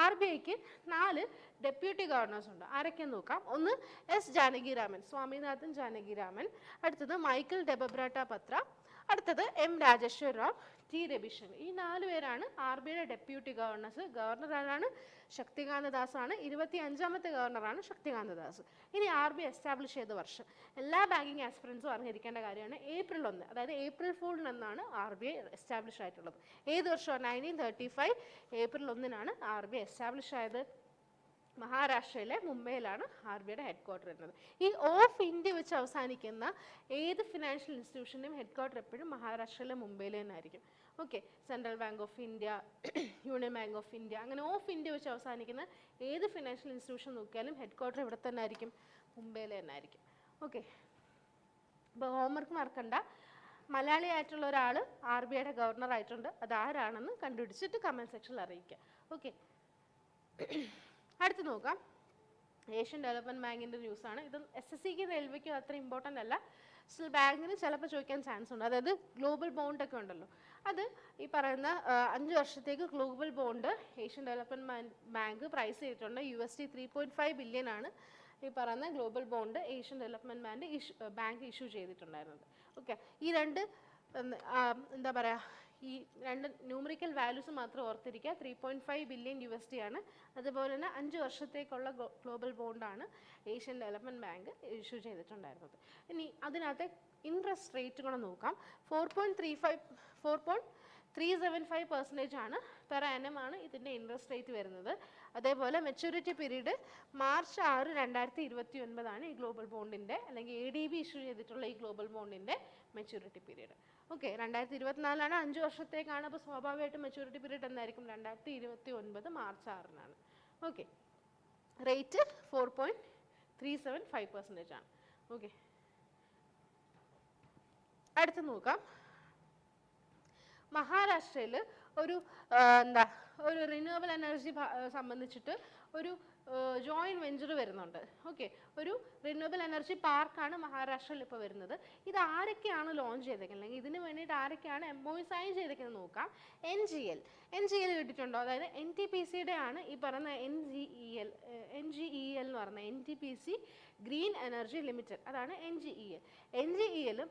Speaker 1: RBIക്ക് 4 ഡെപ്യൂട്ടി ഗവർണേഴ്സ് ഉണ്ട്. ആരൊക്കെയെന്ന് നോക്കാം. ഒന്ന് S ജാനകിരാമൻ, സ്വാമിനാഥൻ ജാനകിരാമൻ. അടുത്തത് മൈക്കിൾ ഡെബബ്രാട്ട പത്ര. അടുത്തത് M രാജേശ്വർ റാവ്, T രവിശങ്കർ. ഈ 4 പേരാണ് RBIയുടെ ഡെപ്യൂട്ടി ഗവർണേഴ്സ്. ഗവർണർ ആരാണ്? ശക്തികാന്ത ദാസ് ആണ്. 25ാമത്തെ ഗവർണറാണ് ശക്തികാന്ത ദാസ്. ഇനി RBI എസ്റ്റാബ്ലിഷ് ചെയ്ത വർഷം എല്ലാ ബാങ്കിങ് ആസ്പിറൻസും അറിഞ്ഞിരിക്കേണ്ട കാര്യമാണ്. April 1, അതായത് April Fool എന്നാണ് RBI എസ്റ്റാബ്ലിഷ് ആയിട്ടുള്ളത്. ഏത് വർഷമാണ്? 1935 April 1 RBI എസ്റ്റാബ്ലിഷ് ആയത്. മഹാരാഷ്ട്രയിലെ മുംബൈയിലാണ് RBIയുടെ ഹെഡ് ക്വാർട്ടർ വരുന്നത്. ഈ ഓഫ് ഇന്ത്യ വെച്ച് അവസാനിക്കുന്ന ഏത് ഫിനാൻഷ്യൽ ഇൻസ്റ്റിറ്റ്യൂഷൻ്റെയും ഹെഡ് ക്വാർട്ടർ എപ്പോഴും മഹാരാഷ്ട്രയിലെ മുംബൈയിൽ തന്നെ ആയിരിക്കും. Okay, central bank of India, union bank of India, അങ്ങനെ ഓഫ് ഇന്ത്യ വെച്ച് അവസാനിക്കുന്ന ഏത് ഫിനാൻഷ്യൽ ഇൻസ്റ്റിറ്റ്യൂഷൻ നോക്കിയാലും ഹെഡ് ക്വാർട്ടർ ഇവിടെ തന്നെ ആയിരിക്കും, മുംബൈയിൽ തന്നെ ആയിരിക്കും. ഓക്കെ, അപ്പോൾ ഹോംവർക്ക് മറക്കണ്ട. മലയാളി ആയിട്ടുള്ള ഒരാൾ RBIയുടെ ഗവർണർ ആയിട്ടുണ്ട്. അതാരാണെന്ന് കണ്ടുപിടിച്ചിട്ട് കമൻറ്റ് സെക്ഷനിൽ അറിയിക്കുക. ഓക്കെ, അടുത്ത് നോക്കാം. ഏഷ്യൻ ഡെവലപ്മെൻറ്റ് ബാങ്കിൻ്റെ ന്യൂസാണ്. ഇത് SSCക്ക് റെയിൽവേക്കും അത്ര ഇമ്പോർട്ടൻ്റ് അല്ല, സ്റ്റിൽ ബാങ്കിന് ചിലപ്പോൾ ചോദിക്കാൻ ചാൻസ് ഉണ്ട്. അതായത് ഗ്ലോബൽ ബോണ്ടൊക്കെ ഉണ്ടല്ലോ, അത് ഈ പറയുന്ന 5 വർഷത്തേക്ക് global bond Asian development bank price ചെയ്തിട്ടുണ്ട്. USD 3.5 ബില്യൺ ആണ് ഈ പറയുന്ന global bond Asian development bank issue ചെയ്തിട്ടുണ്ടായിരുന്നത്. ഓക്കെ, ഈ രണ്ട് എന്താ പറയുക, ഈ രണ്ട് ന്യൂമറിക്കൽ വാല്യൂസ് മാത്രം ഓർത്തിരിക്കുക. 3.5 ബില്യൺ USD ആണ്. അതുപോലെ തന്നെ 5 വർഷത്തേക്കുള്ള ഗ്ലോബൽ ബോണ്ടാണ് ഏഷ്യൻ ഡെവലപ്മെൻറ്റ് ബാങ്ക് ഇഷ്യൂ ചെയ്തിട്ടുണ്ടായിരുന്നത്. ഇനി അതിനകത്തെ ഇൻട്രസ്റ്റ് റേറ്റ് കൂടെ നോക്കാം. 4.375% ആണ് പെർ ആനം ആണ് ഇതിൻ്റെ ഇൻട്രസ്റ്റ് റേറ്റ് വരുന്നത്. അതേപോലെ മെച്യൂരിറ്റി പീരീഡ് March 6, 2029 ആണ് ഈ ഗ്ലോബൽ ബോണ്ടിൻ്റെ, അല്ലെങ്കിൽ ADB ഇഷ്യൂ ചെയ്തിട്ടുള്ള ഈ ഗ്ലോബൽ ബോണ്ടിൻ്റെ മെച്യൂരിറ്റി പീരീഡ്. ഓക്കെ, 2024 5 വർഷത്തേക്കാണ്. അപ്പോൾ സ്വാഭാവികമായിട്ടും മെച്യൂരിറ്റി പീരീഡ് എന്തായിരിക്കും? 2029 March 6 ഓക്കെ, റേറ്റ് 4.375% ആണ്. ഓക്കെ, അടുത്ത് നോക്കാം. മഹാരാഷ്ട്രയിൽ ഒരു ഒരു റിന്യൂവബിൾ എനർജി സംബന്ധിച്ചിട്ട് ഒരു ജോയിൻറ്റ് വെഞ്ചർ വരുന്നുണ്ട്. ഓക്കെ, ഒരു റിന്യൂവബിൾ എനർജി പാർക്കാണ് മഹാരാഷ്ട്രയിൽ ഇപ്പോൾ വരുന്നത്. ഇത് ആരൊക്കെയാണ് ലോഞ്ച് ചെയ്തേക്കുന്നത്, അല്ലെങ്കിൽ ഇതിന് വേണ്ടിയിട്ട് ആരൊക്കെയാണ് MOU സൈൻ ചെയ്തേക്കുന്നത് നോക്കാം. NGEL കേട്ടിട്ടുണ്ടോ? അതായത് NTPCയുടെ ആണ് ഈ പറയുന്ന NGEL എന്ന് പറയുന്നത് NTPC ഗ്രീൻ എനർജി ലിമിറ്റഡ്, അതാണ് NGEL.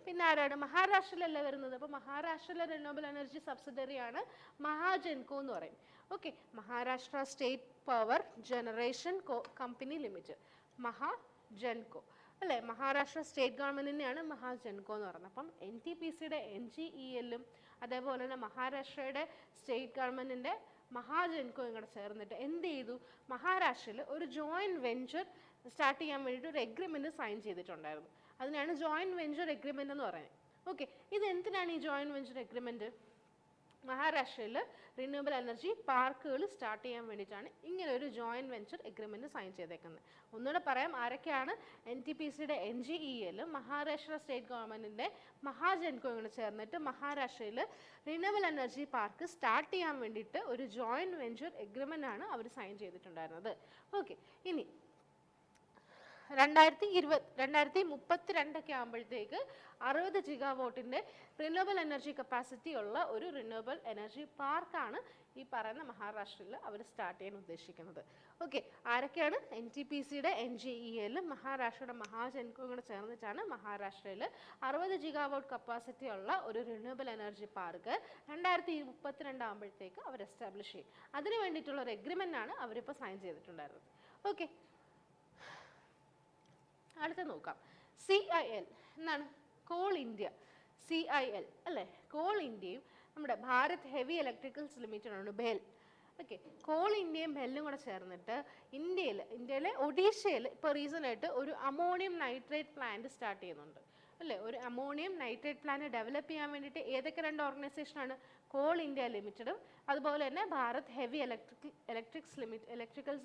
Speaker 1: പിന്നെ ആരാണ്? മഹാരാഷ്ട്രയിലല്ലേ വരുന്നത്. അപ്പോൾ മഹാരാഷ്ട്രയിലെ റിന്യൂവബിൾ എനർജി സബ്സിഡറിയാണ് മഹാജൻകോ എന്ന് പറയും. ഓക്കെ, Maharashtra state power generation company limited, Mahagenco അല്ലേ. മഹാരാഷ്ട്ര സ്റ്റേറ്റ് ഗവൺമെൻറ്റിനെയാണ് മഹാജൻകോ എന്ന് പറയുന്നത്. അപ്പം NTPCയുടെ NGELും അതേപോലെ തന്നെ മഹാരാഷ്ട്രയുടെ സ്റ്റേറ്റ് ഗവൺമെൻറ്റിൻ്റെ മഹാജൻകോയും കൂടെ ചേർന്നിട്ട് എന്ത് ചെയ്തു? മഹാരാഷ്ട്രയിൽ ഒരു ജോയിൻറ്റ് വെഞ്ചർ സ്റ്റാർട്ട് ചെയ്യാൻ വേണ്ടിയിട്ട് ഒരു എഗ്രിമെൻറ്റ് സൈൻ ചെയ്തിട്ടുണ്ടായിരുന്നു. അതിനാണ് ജോയിൻറ്റ് വെഞ്ചർ എഗ്രിമെൻ്റ് എന്ന് പറയുന്നത്. ഓക്കെ, ഇത് എന്തിനാണ് ഈ ജോയിൻറ്റ് വെഞ്ചർ എഗ്രിമെൻറ്റ്? മഹാരാഷ്ട്രയിൽ റിന്യൂവബിൾ എനർജി പാർക്കുകൾ സ്റ്റാർട്ട് ചെയ്യാൻ വേണ്ടിയിട്ടാണ് ഇങ്ങനെ ഒരു ജോയിൻറ്റ് വെഞ്ചർ എഗ്രിമെൻറ്റ് സൈൻ ചെയ്തേക്കുന്നത്. ഒന്നുകൂടെ പറയാം, ആരൊക്കെയാണ്? NTPCയുടെ NGELും മഹാരാഷ്ട്ര സ്റ്റേറ്റ് ഗവൺമെൻറ്റിൻ്റെ മഹാജൻകോയും കൂടെ ചേർന്നിട്ട് മഹാരാഷ്ട്രയിൽ റിന്യൂവബിൾ എനർജി പാർക്ക് സ്റ്റാർട്ട് ചെയ്യാൻ വേണ്ടിയിട്ട് ഒരു ജോയിൻറ്റ് വെഞ്ചർ എഗ്രിമെൻ്റ് ആണ് അവർ സൈൻ ചെയ്തിട്ടുണ്ടായിരുന്നത്. ഓക്കെ, ഇനി 2032 ആകുമ്പോഴത്തേക്ക് 60 ജിഗാവോട്ടിൻ്റെ റിന്യൂവബിൾ എനർജി കപ്പാസിറ്റി ഉള്ള ഒരു റിന്യൂവബിൾ എനർജി പാർക്കാണ് ഈ പറയുന്ന മഹാരാഷ്ട്രയിൽ അവർ സ്റ്റാർട്ട് ചെയ്യാൻ ഉദ്ദേശിക്കുന്നത്. ഓക്കെ, ആരൊക്കെയാണ്? NTPCയുടെ NGEL മഹാരാഷ്ട്രയുടെ മഹാജൻകോയും കൂടെ ചേർന്നിട്ടാണ് മഹാരാഷ്ട്രയിൽ 60 ജിഗാവോട്ട് കപ്പാസിറ്റി ഉള്ള ഒരു റിന്യൂവബിൾ എനർജി പാർക്ക് 2032 ആകുമ്പോഴത്തേക്ക് അവർ എസ്റ്റാബ്ലിഷ് ചെയ്യും. അതിന് വേണ്ടിയിട്ടുള്ള ഒരു എഗ്രിമെൻ്റ് ആണ് അവരിപ്പോൾ സൈൻ ചെയ്തിട്ടുണ്ടായിരുന്നത്. ഓക്കെ, അടുത്ത നോക്കാം. CIL എന്താണ്? Coal India. CIL അല്ലേ? കോൾ ഇന്ത്യയും നമ്മുടെ ഭാരത് ഹെവി ഇലക്ട്രിക്കൽസ് ലിമിറ്റഡാണ് ബെൽ. ഓക്കെ, കോൾ ഇന്ത്യയും ബെല്ലും കൂടെ ചേർന്നിട്ട് ഇന്ത്യയിലെ ഒഡീഷയിൽ ഇപ്പോൾ റീസണായിട്ട് ഒരു അമോണിയം നൈട്രേറ്റ് പ്ലാന്റ് സ്റ്റാർട്ട് ചെയ്യുന്നുണ്ട് അല്ലേ? ഒരു അമോണിയം നൈട്രേറ്റ് പ്ലാന്റ് ഡെവലപ്പ് ചെയ്യാൻ വേണ്ടിയിട്ട് ഏതൊക്കെ 2 ഓർഗനൈസേഷനാണ്? കോൾ ഇന്ത്യ ലിമിറ്റഡും അതുപോലെ തന്നെ ഭാരത് ഹെവി ഇലക്ട്രിക്കൽസ്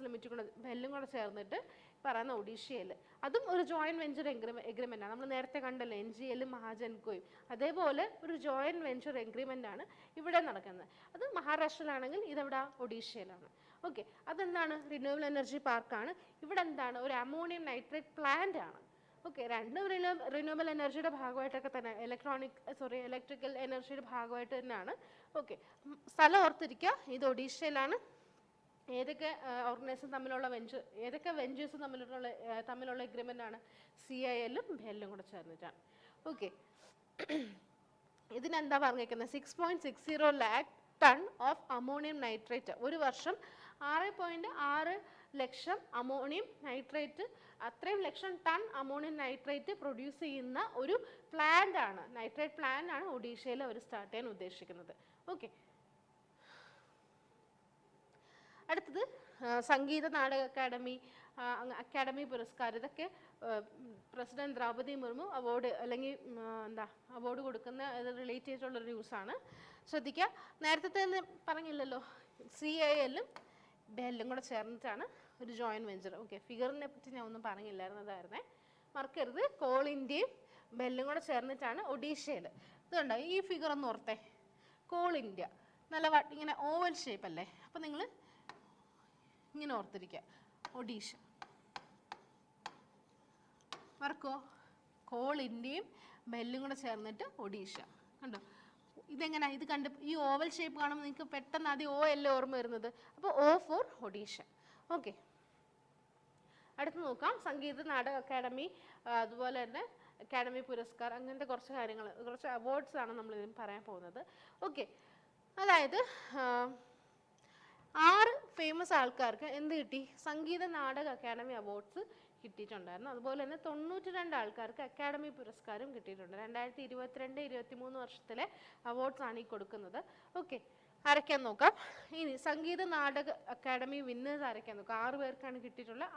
Speaker 1: ലിമിറ്റഡ് കൂടെ ബെല്ലും കൂടെ ചേർന്നിട്ട് പറയുന്ന ഒഡീഷയിൽ അതും ഒരു ജോയിൻറ്റ് വെഞ്ചർ എഗ്രിമെൻ്റ് ആണ്. നമ്മൾ നേരത്തെ കണ്ടല്ലോ NGEL മഹാജൻകോയും, അതേപോലെ ഒരു ജോയിൻറ്റ് വെഞ്ചർ എഗ്രിമെൻ്റ് ആണ് ഇവിടെ നടക്കുന്നത്. അത് മഹാരാഷ്ട്രയിലാണെങ്കിൽ ഇതെവിടെ? ഒഡീഷയിലാണ്. ഓക്കെ, അതെന്താണ്? റിന്യൂവബിൾ എനർജി പാർക്കാണ്. ഇവിടെ എന്താണ്? ഒരു അമോണിയം നൈട്രേറ്റ് പ്ലാന്റ് ആണ്. ഓക്കെ, രണ്ടും റിന്യൂവബിൾ എനർജിയുടെ ഭാഗമായിട്ടൊക്കെ തന്നെ ഇലക്ട്രിക്കൽ എനർജിയുടെ ഭാഗമായിട്ട് തന്നെയാണ്. ഓക്കെ, സ്ഥലം ഓർത്തിരിക്കുക, ഇത് ഒഡീഷയിലാണ്. ഏതൊക്കെ ഓർഗനൈസേഷൻ തമ്മിലുള്ള ഏതൊക്കെ വെഞ്ചേഴ്സ് തമ്മിലുള്ള എഗ്രിമെൻ്റ് ആണ്? CILും ബെല്ലും കൂടെ ചേർന്നിട്ടാണ്. ഓക്കെ, ഇതിനെന്താ പറഞ്ഞേക്കുന്നത്? 6.60 lakh ton of ammonium nitrate, ഒരു വർഷം 6.6 ലക്ഷം അമോണിയം നൈട്രേറ്റ്, അത്രയും ലക്ഷം ടൺ അമോണിയം നൈട്രേറ്റ് പ്രൊഡ്യൂസ് ചെയ്യുന്ന ഒരു പ്ലാന്റ് ആണ്, നൈട്രേറ്റ് പ്ലാന്റ് ആണ് ഒഡീഷയിൽ അവർ സ്റ്റാർട്ട് ചെയ്യാൻ ഉദ്ദേശിക്കുന്നത്. ഓക്കെ, അടുത്തത് സംഗീത നാടക അക്കാഡമി പുരസ്കാരം. ഇതൊക്കെ പ്രസിഡന്റ് ദ്രൗപദി മുർമു അല്ലെങ്കിൽ അവാർഡ് കൊടുക്കുന്ന റിലേറ്റ് ചെയ്തിട്ടുള്ള ന്യൂസാണ്. ശ്രദ്ധിക്കുക, നേരത്തെ പറഞ്ഞില്ലല്ലോ, CILും ബെല്ലും കൂടെ ചേർന്നിട്ടാണ് ഒരു ജോയിൻറ്റ് വെഞ്ചർ. ഓക്കെ, ഫിഗറിനെ പറ്റി ഞാൻ ഒന്നും പറഞ്ഞില്ലായിരുന്നതായിരുന്നേ, മറക്കരുത്. കോൾ ഇന്ത്യയും ബെല്ലും കൂടെ ചേർന്നിട്ടാണ് ഒഡീഷയിൽ. ഇതുണ്ടോ ഈ ഫിഗർ ഒന്ന് ഓർത്തേ? കോൾ ഇന്ത്യ നല്ല ഇങ്ങനെ ഓവൽ ഷേപ്പ് അല്ലേ? അപ്പം നിങ്ങൾ ഇങ്ങനെ ഓർത്തിരിക്കുക, ഒഡീഷ. മറക്കോ? കോൾ ഇന്ത്യയും ബെല്ലും കൂടെ ചേർന്നിട്ട് ഒഡീഷ. കണ്ടോ ഇതെങ്ങനെ? ഇത് കണ്ട് ഈ ഓവൽ ഷേപ്പ് കാണുമ്പോൾ നിങ്ങൾക്ക് പെട്ടെന്ന് ആദ്യം O അല്ലേ ഓർമ്മ വരുന്നത്? അപ്പോൾ O ഫോർ ഒഡീഷ. ഓക്കെ, അടുത്ത് നോക്കാം. സംഗീത നാടക അക്കാഡമി, അതുപോലെ തന്നെ അക്കാഡമി പുരസ്കാർ, അങ്ങനത്തെ കുറച്ച് കാര്യങ്ങൾ, കുറച്ച് അവാർഡ്സ് ആണ് നമ്മൾ ഇതിന് പറയാൻ പോകുന്നത്. ഓക്കെ, അതായത് 6 ഫേമസ് ആൾക്കാർക്ക് എന്ത് കിട്ടി? സംഗീത നാടക അക്കാഡമി അവാർഡ്സ് കിട്ടിയിട്ടുണ്ടായിരുന്നു. അതുപോലെ തന്നെ 92 ആൾക്കാർക്ക് അക്കാഡമി പുരസ്കാരം കിട്ടിയിട്ടുണ്ട്. 2022-23 വർഷത്തിലെ അവാർഡ്സ് ആണ് ഈ കൊടുക്കുന്നത്. ഓക്കെ, ആരൊക്കെയാന്ന് നോക്കാം. ഇനി സംഗീത നാടക അക്കാഡമി വിന്നേഴ്സ് ആരൊക്കെയാന്ന് നോക്കാം. 6 പേർക്കാണ് കിട്ടിയിട്ടുള്ളത്.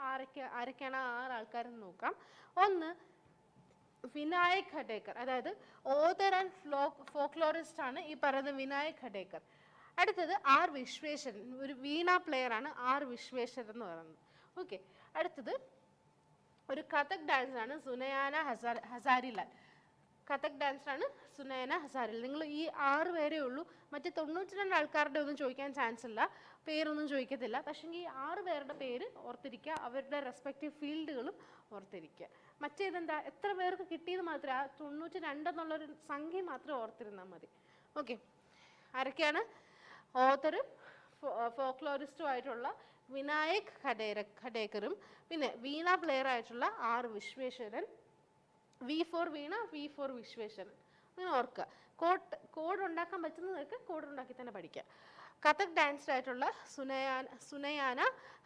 Speaker 1: ആരൊക്കെയാണ് 6 ആൾക്കാരെന്ന് നോക്കാം. ഒന്ന് വിനായക് ഖഡേക്കർ, അതായത് ഓതർ ആൻഡ് ഫോക്ലോറിസ്റ്റ് ആണ് ഈ പറയുന്ന വിനായക് ഖഡേക്കർ. അടുത്തത് R വിശ്വേശ്വരൻ, ഒരു വീണ പ്ലെയർ ആണ് R വിശ്വേശ്വരൻ എന്ന് പറയുന്നത്. ഓക്കെ, അടുത്തത് ഒരു കഥക് ഡാൻസറാണ് സുനയാന ഹസാരിലാൽ. കഥക് ഡാൻസറാണ് സുനയന ഹസാരിലാൽ. നിങ്ങൾ ഈ 6 പേരേ ഉള്ളൂ. മറ്റ് 92 ആൾക്കാരുടെ ഒന്നും ചോദിക്കാൻ ചാൻസ് ഇല്ല, പേരൊന്നും ചോദിക്കത്തില്ല. പക്ഷേ ഈ 6 പേരുടെ പേര് ഓർത്തിരിക്കുക, അവരുടെ റെസ്പെക്റ്റീവ് ഫീൽഡുകളും ഓർത്തിരിക്കുക. മറ്റേതെന്താ, എത്ര പേർക്ക് കിട്ടിയത് മാത്രമേ, 92 എന്നുള്ളൊരു സംഖ്യ മാത്രം ഓർത്തിരുന്നാൽ മതി. ഓക്കെ, ആരൊക്കെയാണ്? ഓതറും ഫോക്ലോറിസ്റ്റും ആയിട്ടുള്ള വിനായക് ഖഡേക്കറും പിന്നെ വീണ പ്ലെയർ ആയിട്ടുള്ള R വിശ്വേശ്വരൻ. V ഫോർ വീണ, V ഫോർ വിശ്വേശ്വരൻ. അങ്ങനെ ഓർക്കുക. കോഡ് ഉണ്ടാക്കാൻ പറ്റുന്നതൊക്കെ കോഡ് ഉണ്ടാക്കി തന്നെ പഠിക്കുക. കഥക് ഡാൻസർ ആയിട്ടുള്ള സുനയാന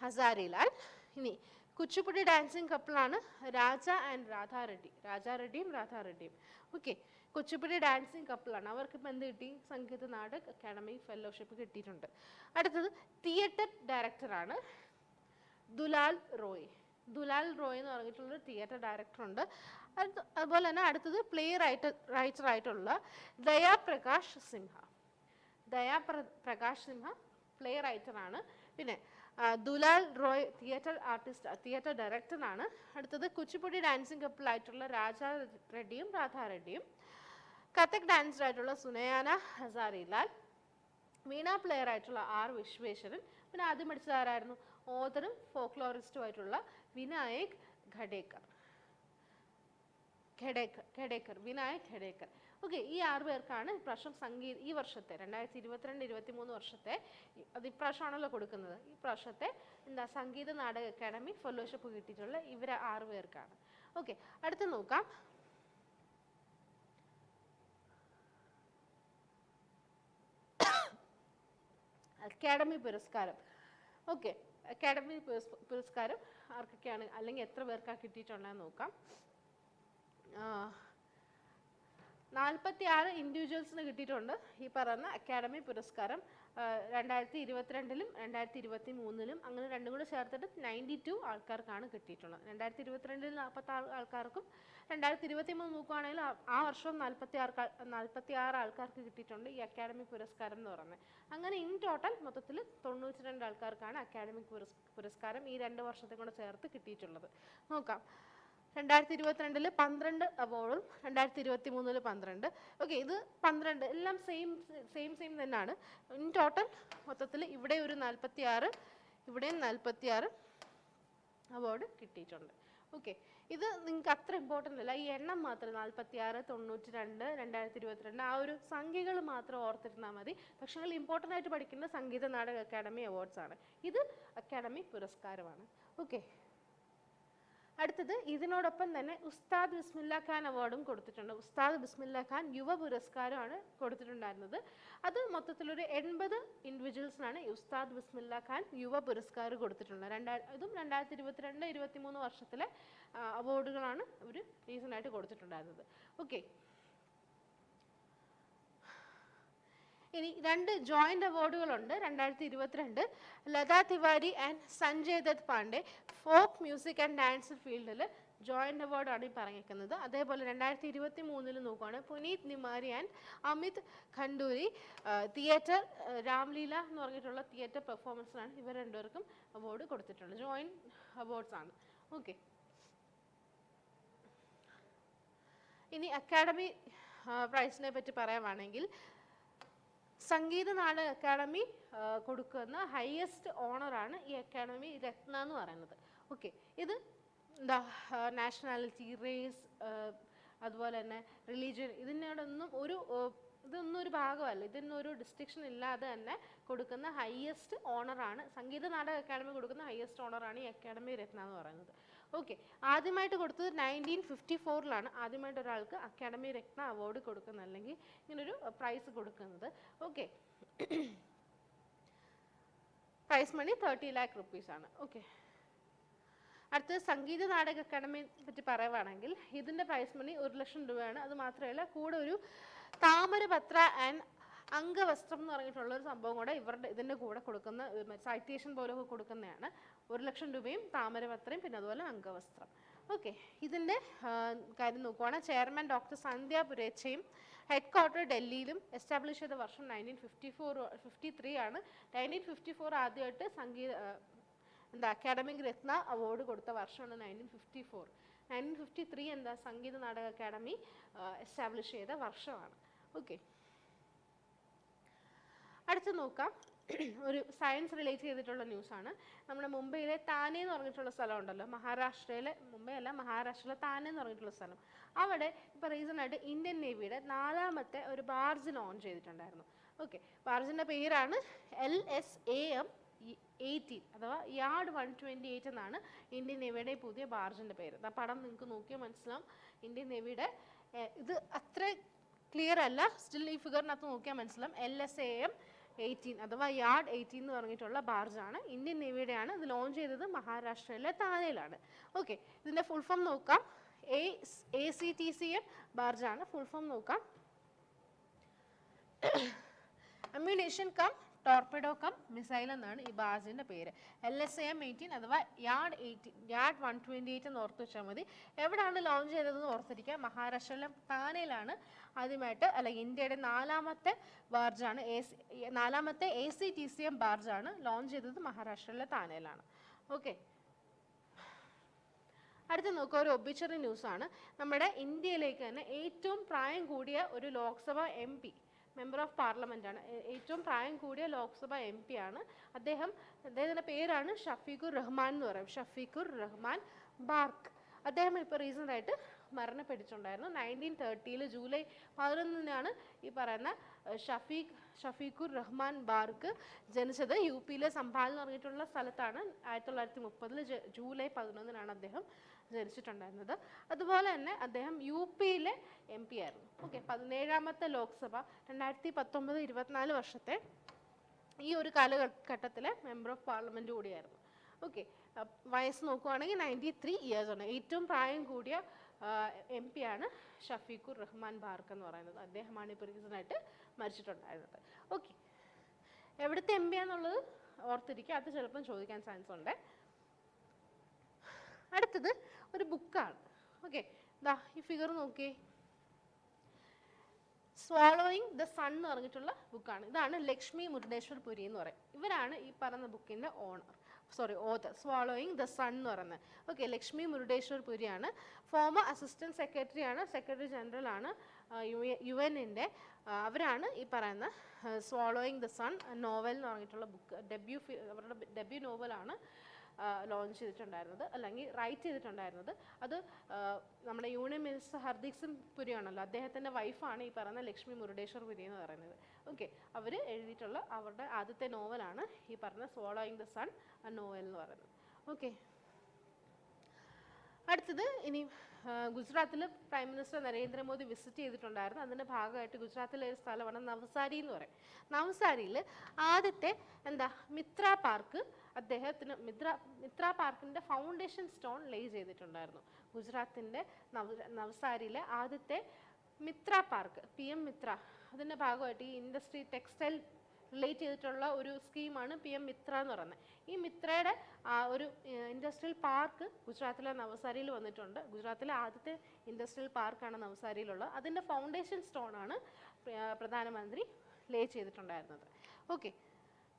Speaker 1: ഹസാരിലാൽ. ഇനി കുച്ചിപ്പുടി ഡാൻസിങ് കപ്പിളാണ് രാജ ആൻഡ് രാധാറെഡ്ഡി. രാജാറെഡ്ഡിയും രാധാറെഡ്ഡിയും. ഓക്കെ, കുച്ചിപ്പുടി ഡാൻസിങ് കപ്പിളാണ്. അവർക്കിപ്പോൾ എന്ത് കിട്ടി? സംഗീത നാടക അക്കാഡമി ഫെലോഷിപ്പ് കിട്ടിയിട്ടുണ്ട്. അടുത്തത് തിയേറ്റർ ഡയറക്ടറാണ് ദുലാൽ റോയ്. ദുലാൽ റോയ് എന്ന് പറഞ്ഞിട്ടുള്ളൊരു തിയേറ്റർ ഡയറക്ടറുണ്ട്. അതുപോലെ തന്നെ അടുത്തത് റൈറ്റർ ആയിട്ടുള്ള ദയാപ്രകാശ് സിംഹ. ദയാപ്രകാശ് സിംഹ പ്ലേ റൈറ്ററാണ്. പിന്നെ ദുലാൽ റോയ് തിയേറ്റർ ഡയറക്ടറാണ്. അടുത്തത് കുച്ചിപ്പുടി ഡാൻസിങ് കപ്പിളായിട്ടുള്ള രാജാ റെഡ്ഡിയും രാധാറെഡ്ഡിയും. കഥക് ഡാൻസർ ആയിട്ടുള്ള സുനയാന ഹസാരിലാൽ. വീണ പ്ലെയർ ആയിട്ടുള്ള R വിശ്വേശ്വരൻ. പിന്നെ ആദ്യം പഠിച്ചത് ആരായിരുന്നു? ഓതറും ഫോക്ലോറിസ്റ്റും ആയിട്ടുള്ള വിനായക് ഖഡേക്കർ, വിനായക് ഖഡേക്കർ. ഓക്കെ, ഈ 6 പേർക്കാണ് ഇപ്രാവശ്യം ഈ വർഷത്തെ 2022-23 വർഷത്തെ, അത് ഇപ്രാവശ്യമാണല്ലോ കൊടുക്കുന്നത്, ഈ പ്രാവശ്യത്തെ സംഗീത നാടക അക്കാദമി ഫെലോഷിപ്പ് കിട്ടിയിട്ടുള്ള ഇവർ 6 പേർക്കാണ്. ഓക്കെ, അടുത്ത് നോക്കാം. അക്കാദമി പുരസ്കാരം. ഓക്കെ, അക്കാദമി പുരസ്കാരം ആർക്കൊക്കെയാണ് അല്ലെങ്കിൽ എത്ര പേർക്കാണ് കിട്ടിയിട്ടുള്ളതെന്ന് നോക്കാം. 46 ഇൻഡിവിജ്വൽസിന് കിട്ടിയിട്ടുണ്ട് ഈ പറയുന്ന അക്കാദമി പുരസ്കാരം. 2022-ലും 2023-ലും അങ്ങനെ രണ്ടും കൂടെ ചേർത്തിട്ട് 92 ആൾക്കാർക്കാണ് കിട്ടിയിട്ടുള്ളത്. 2022-ൽ 46 ആൾക്കാർക്കും 2023 നോക്കുകയാണെങ്കിൽ ആ വർഷം 46 ആൾക്കാർക്ക് കിട്ടിയിട്ടുണ്ട് ഈ അക്കാദമി പുരസ്കാരം എന്ന് പറയുന്നത്. അങ്ങനെ ഇൻ ടോട്ടൽ മൊത്തത്തിൽ 92 ആൾക്കാർക്കാണ് അക്കാദമിക് പുരസ്കാരം ഈ 2 വർഷത്തെ കൂടെ ചേർത്ത് കിട്ടിയിട്ടുള്ളത്. നോക്കാം. 2022-ൽ 12 അവാർഡും 2023-ൽ 12. ഓക്കെ, ഇത് 12 എല്ലാം സെയിം തന്നെയാണ്. ഇൻ ടോട്ടൽ മൊത്തത്തിൽ ഇവിടെ ഒരു 46, ഇവിടെയും 46 അവാർഡ് കിട്ടിയിട്ടുണ്ട്. ഓക്കെ, ഇത് നിങ്ങൾക്ക് അത്ര ഇമ്പോർട്ടൻ്റ് അല്ല, ഈ എണ്ണം മാത്രം 46, 92, 2022 ആ ഒരു സംഖ്യകൾ മാത്രം ഓർത്തിരുന്നാൽ മതി. പക്ഷേ നിങ്ങൾ ഇമ്പോർട്ടൻ്റ് ആയിട്ട് പഠിക്കുന്ന സംഗീത നാടക അക്കാദമി അവാർഡ്സ് ആണ്. ഇത് അക്കാദമി പുരസ്കാരമാണ്. ഓക്കെ, അടുത്തത് ഇതിനോടൊപ്പം തന്നെ ഉസ്താദ് ബിസ്മില്ല ഖാൻ അവാർഡും കൊടുത്തിട്ടുണ്ട്. ഉസ്താദ് ബിസ്മില്ല ഖാൻ യുവ പുരസ്കാരമാണ് കൊടുത്തിട്ടുണ്ടായിരുന്നത്. അത് മൊത്തത്തിലൊരു 80 ഇൻഡിവിജ്വൽസിനാണ് ഉസ്താദ് ബിസ്മില്ല ഖാൻ യുവ പുരസ്കാരം കൊടുത്തിട്ടുള്ളത്. ഇതും 2022-23 വർഷത്തിലെ അവാർഡുകളാണ് ഇവർ റീസണായിട്ട് കൊടുത്തിട്ടുണ്ടായിരുന്നത്. ഓക്കെ, ഇനി 2 ജോയിൻ്റ് അവാർഡുകളുണ്ട് 2022. Lata Tiwari and Sanjay Dutt Pandey folk music and dance ഫീൽഡിൽ ജോയിൻ്റ് അവാർഡാണ് ഈ പറഞ്ഞിരിക്കുന്നത്. അതേപോലെ 2023-ൽ നോക്കുകയാണ് പുനീത് നിമാരി ആൻഡ് അമിത് ഖണ്ഡൂരി തിയേറ്റർ രാംലീല എന്ന് പറഞ്ഞിട്ടുള്ള തിയേറ്റർ പെർഫോമൻസിനാണ് ഇവർ രണ്ടുപേർക്കും അവാർഡ് കൊടുത്തിട്ടുള്ളത്. ജോയിൻ്റ് അവാർഡ്സ് ആണ്. ഓക്കെ, ഇനി അക്കാദമി പ്രൈസിനെ പറ്റി പറയുവാണെങ്കിൽ സംഗീത നാടക അക്കാദമി കൊടുക്കുന്ന ഹയസ്റ്റ് ഓണറാണ് ഈ അക്കാദമി രത്ന എന്ന് പറയുന്നത്. ഓക്കെ, ഇത് എന്താ നാഷണാലിറ്റി, റേസ്, അതുപോലെ തന്നെ റിലീജിയൻ ഇതൊന്നും ഒരു ഭാഗമല്ല, ഇതിനൊരു ഡിസ്റ്റിങ്ഷൻ ഇല്ലാതെ തന്നെ കൊടുക്കുന്ന ഹയസ്റ്റ് ഓണറാണ്, സംഗീത നാടക അക്കാദമി കൊടുക്കുന്ന ഹയസ്റ്റ് ഓണറാണ് ഈ അക്കാദമി രത്ന എന്ന് പറയുന്നത്. ഓക്കെ, ആദ്യമായിട്ട് കൊടുത്തത് 1954-ലാണ് ആദ്യമായിട്ട് ഒരാൾക്ക് അക്കാദമി രത്ന അവാർഡ് കൊടുക്കുന്നത്, അല്ലെങ്കിൽ ഇങ്ങനൊരു പ്രൈസ് കൊടുക്കുന്നത്. Okay, prize money 30 lakh rupees ആണ്. ഓക്കെ, അടുത്തത് സംഗീത നാടക അക്കാദമി പറ്റി പറയുവാണെങ്കിൽ ഇതിൻ്റെ പ്രൈസ് മണി 1 ലക്ഷം രൂപയാണ്. അത് മാത്രമല്ല കൂടെ ഒരു താമരപത്ര ആൻഡ് അംഗവസ്ത്രം എന്ന് പറഞ്ഞിട്ടുള്ളൊരു സംഭവം കൂടെ ഇതിൻ്റെ കൂടെ കൊടുക്കുന്ന സൈറ്റേഷൻ പോലൊക്കെ കൊടുക്കുന്നതാണ്. 1 ലക്ഷം രൂപയും താമരപത്രയും പിന്നെ അതുപോലെ അംഗവസ്ത്രം. ഓക്കെ, ഇതിൻ്റെ കാര്യം നോക്കുവാണെങ്കിൽ ചെയർമാൻ ഡോക്ടർ സന്ധ്യ പുരേച്ചയും ഹെഡ് ക്വാർട്ടർ ഡൽഹിയിലും എസ്റ്റാബ്ലിഷ് ചെയ്ത വർഷം 1953 ആണ്. 1954 ആദ്യമായിട്ട് അക്കാദമിക് രത്ന അവാർഡ് കൊടുത്ത വർഷമാണ് 1954. 1953 സംഗീത നാടക അക്കാദമി എസ്റ്റാബ്ലിഷ് ചെയ്ത വർഷമാണ്. ഓക്കെ, അടുത്ത് നോക്കാം. ഒരു സയൻസ് റിലേറ്റ് ചെയ്തിട്ടുള്ള ന്യൂസാണ്. നമ്മുടെ മുംബൈയിലെ താനെ എന്ന് പറഞ്ഞിട്ടുള്ള സ്ഥലം ഉണ്ടല്ലോ, മഹാരാഷ്ട്രയിലെ താനെ എന്ന് പറഞ്ഞിട്ടുള്ള സ്ഥലം. അവിടെ ഇപ്പോൾ റീസണായിട്ട് ഇന്ത്യൻ നേവിയുടെ 4ാമത്തെ ഒരു ബാർജ് ലോഞ്ച് ചെയ്തിട്ടുണ്ടായിരുന്നു. ഓക്കെ, ബാർജിൻ്റെ പേരാണ് LSAM 18 അഥവാ യാർഡ് 128 എന്നാണ് ഇന്ത്യൻ നേവിയുടെ പുതിയ ബാർജിൻ്റെ പേര്. ആ പടം നിങ്ങൾക്ക് നോക്കിയാൽ മനസ്സിലാവും. ഇന്ത്യൻ നേവിയുടെ ഇത് അത്ര ക്ലിയർ അല്ല, സ്റ്റിൽ ഈ ഫിഗറിനകത്ത് നോക്കിയാൽ മനസ്സിലാവും. LSAM 18 അഥവാ യാർഡ് 18 എന്ന് പറഞ്ഞിട്ടുള്ള ബാർജാണ്, ഇന്ത്യൻ നേവിയുടെയാണ്. ഇത് ലോഞ്ച് ചെയ്തത് മഹാരാഷ്ട്രയിലെ താനെയിലാണ്. ഓക്കെ, ഇതിൻ്റെ ഫുൾ ഫോം നോക്കാം. ACTCM ബാർജാണ്. ഫുൾ ഫോം നോക്കാം. അമ്യൂണേഷൻ കം ടോർപിഡോ കം മിസൈൽ എന്നാണ് ഈ ബാർജിൻ്റെ പേര്. LSAM 18 അഥവാ യാർഡ് 128 എന്ന് ഓർത്ത് വെച്ചാൽ മതി. എവിടെയാണ് ലോഞ്ച് ചെയ്തതെന്ന് ഓർത്തിരിക്കുക. മഹാരാഷ്ട്രയിലെ താനെയിലാണ് ആദ്യമായിട്ട്, ഇന്ത്യയുടെ 4ാമത്തെ ബാർജാണ്, 4ാമത്തെ ACTCM ബാർജാണ് ലോഞ്ച് ചെയ്തത് മഹാരാഷ്ട്രയിലെ താനെയിലാണ്. ഓക്കെ, അടുത്ത് നോക്കുക, ഒരു ഒബിച്ചറി ന്യൂസാണ്. നമ്മുടെ ഇന്ത്യയിലേക്ക് തന്നെ ഏറ്റവും പ്രായം കൂടിയ ഒരു Lok Sabha MP, member of parliament ആണ്, ഏറ്റവും പ്രായം കൂടിയ ലോക്സഭ MP ആണ്. അദ്ദേഹത്തിൻ്റെ പേരാണ് ഷഫീഖുർ റഹ്മാൻ എന്ന് പറയും. ഷഫീഖുർ റഹ്മാൻ ബാർക്ക്. അദ്ദേഹം ഇപ്പോൾ റീസെൻ്റായിട്ട് മരണപ്പെട്ടിട്ടുണ്ടായിരുന്നു. 1930 ജൂലൈ 11 ഈ പറയുന്ന ഷഫീഖുർ റഹ്മാൻ ബാർക്ക് ജനിച്ചത്. യു പിയിലെ സംഭാൽ എന്ന് പറഞ്ഞിട്ടുള്ള സ്ഥലത്താണ്. 1930 ജൂലൈ 11 അദ്ദേഹം ജനിച്ചിട്ടുണ്ടായിരുന്നത്. അതുപോലെ തന്നെ അദ്ദേഹം യു പിയിലെ MP ആയിരുന്നു. ഓക്കെ, 17ാമത്തെ ലോക്സഭ 2019-24 വർഷത്തെ ഈ ഒരു കാലഘട്ടത്തിലെ മെമ്പർ ഓഫ് പാർലമെൻറ്റ് കൂടിയായിരുന്നു. ഓക്കെ, വയസ്സ് നോക്കുവാണെങ്കിൽ 93 ഇയേഴ്സ് ആണ്. ഏറ്റവും പ്രായം കൂടിയ MP ആണ് ഷഫീഖുർ റഹ്മാൻ ബാർക്ക് എന്ന് പറയുന്നത്. അദ്ദേഹമാണ് ഇപ്പോൾ റീസണായിട്ട് മരിച്ചിട്ടുണ്ടായിരുന്നത്. ഓക്കെ, എവിടുത്തെ MP ആണെന്നുള്ളത് ഓർത്തിരിക്കുക, അത് ചിലപ്പം ചോദിക്കാൻ ചാൻസ് ഉണ്ട്. അടുത്തത് ഒരു ബുക്കാണ്. ഓക്കെ, ദാ ഈ ഫിഗർ നോക്കിയേ, സ്വാളോയിങ് ദ സൺ എന്ന് പറഞ്ഞിട്ടുള്ള ബുക്കാണ്. ഇതാണ് ലക്ഷ്മി മുരുടേശ്വർ പുരി എന്ന് പറയും. ഇവരാണ് ഈ പറയുന്ന ബുക്കിൻ്റെ ഓഥർ. സ്വാളോയിങ് ദ സൺ എന്ന് പറയുന്നത്. ഓക്കെ, ലക്ഷ്മി മുരുടേശ്വർ പുരിയാണ്. ഫോമർ അസിസ്റ്റന്റ് സെക്രട്ടറി ആണ്, സെക്രട്ടറി ജനറൽ ആണ് UN-ൻ്റെ. അവരാണ് ഈ പറയുന്ന സ്വാളോയിങ് ദ സൺ നോവൽ എന്ന് പറഞ്ഞിട്ടുള്ള ബുക്ക് അവരുടെ ഡെബ്യൂ നോവലാണ് ലോഞ്ച് ചെയ്തിട്ടുണ്ടായിരുന്നത്, അല്ലെങ്കിൽ റൈറ്റ് ചെയ്തിട്ടുണ്ടായിരുന്നത്. അത് നമ്മുടെ യൂണിയൻ മിനിസ്റ്റർ ഹർദീപ് സിംഗ് പുരി ആണല്ലോ, അദ്ദേഹത്തിൻ്റെ വൈഫാണ് ഈ പറയുന്ന ലക്ഷ്മി മുരുടേശ്വർ പുരി എന്ന് പറയുന്നത്. ഓക്കെ, അവർ എഴുതിയിട്ടുള്ള അവരുടെ ആദ്യത്തെ നോവലാണ് ഈ പറഞ്ഞ സ്വാളോയിങ് ദ സൺ നോവൽ എന്ന് പറയുന്നത്. ഓക്കെ, അടുത്തത് ഇനി ഗുജറാത്തിൽ പ്രൈം മിനിസ്റ്റർ നരേന്ദ്രമോദി വിസിറ്റ് ചെയ്തിട്ടുണ്ടായിരുന്നു. അതിൻ്റെ ഭാഗമായിട്ട് ഗുജറാത്തിലെ ഒരു സ്ഥലമാണ് നവസാരി എന്ന് പറയും. നവസാരിയിൽ ആദ്യത്തെ മിത്ര പാർക്ക് അദ്ദേഹത്തിന് മിത്ര പാർക്കിൻ്റെ ഫൗണ്ടേഷൻ സ്റ്റോൺ ലേ ചെയ്തിട്ടുണ്ടായിരുന്നു. ഗുജറാത്തിൻ്റെ നവസാരിയിലെ ആദ്യത്തെ മിത്ര പാർക്ക്, PM മിത്ര, അതിൻ്റെ ഭാഗമായിട്ട് ഈ ഇൻഡസ്ട്രി ടെക്സ്റ്റൈൽ റിലേറ്റ് ചെയ്തിട്ടുള്ള ഒരു സ്കീമാണ് PM മിത്ര എന്ന് പറയുന്നത്. ഈ മിത്രയുടെ ഒരു ഇൻഡസ്ട്രിയൽ പാർക്ക് ഗുജറാത്തിലെ നവസാരിയിൽ വന്നിട്ടുണ്ട്. ഗുജറാത്തിലെ ആദ്യത്തെ ഇൻഡസ്ട്രിയൽ പാർക്കാണ് നവസാരിയിലുള്ളത്. അതിൻ്റെ ഫൗണ്ടേഷൻ സ്റ്റോണാണ് പ്രധാനമന്ത്രി ലേ ചെയ്തിട്ടുണ്ടായിരുന്നത്. ഓക്കെ,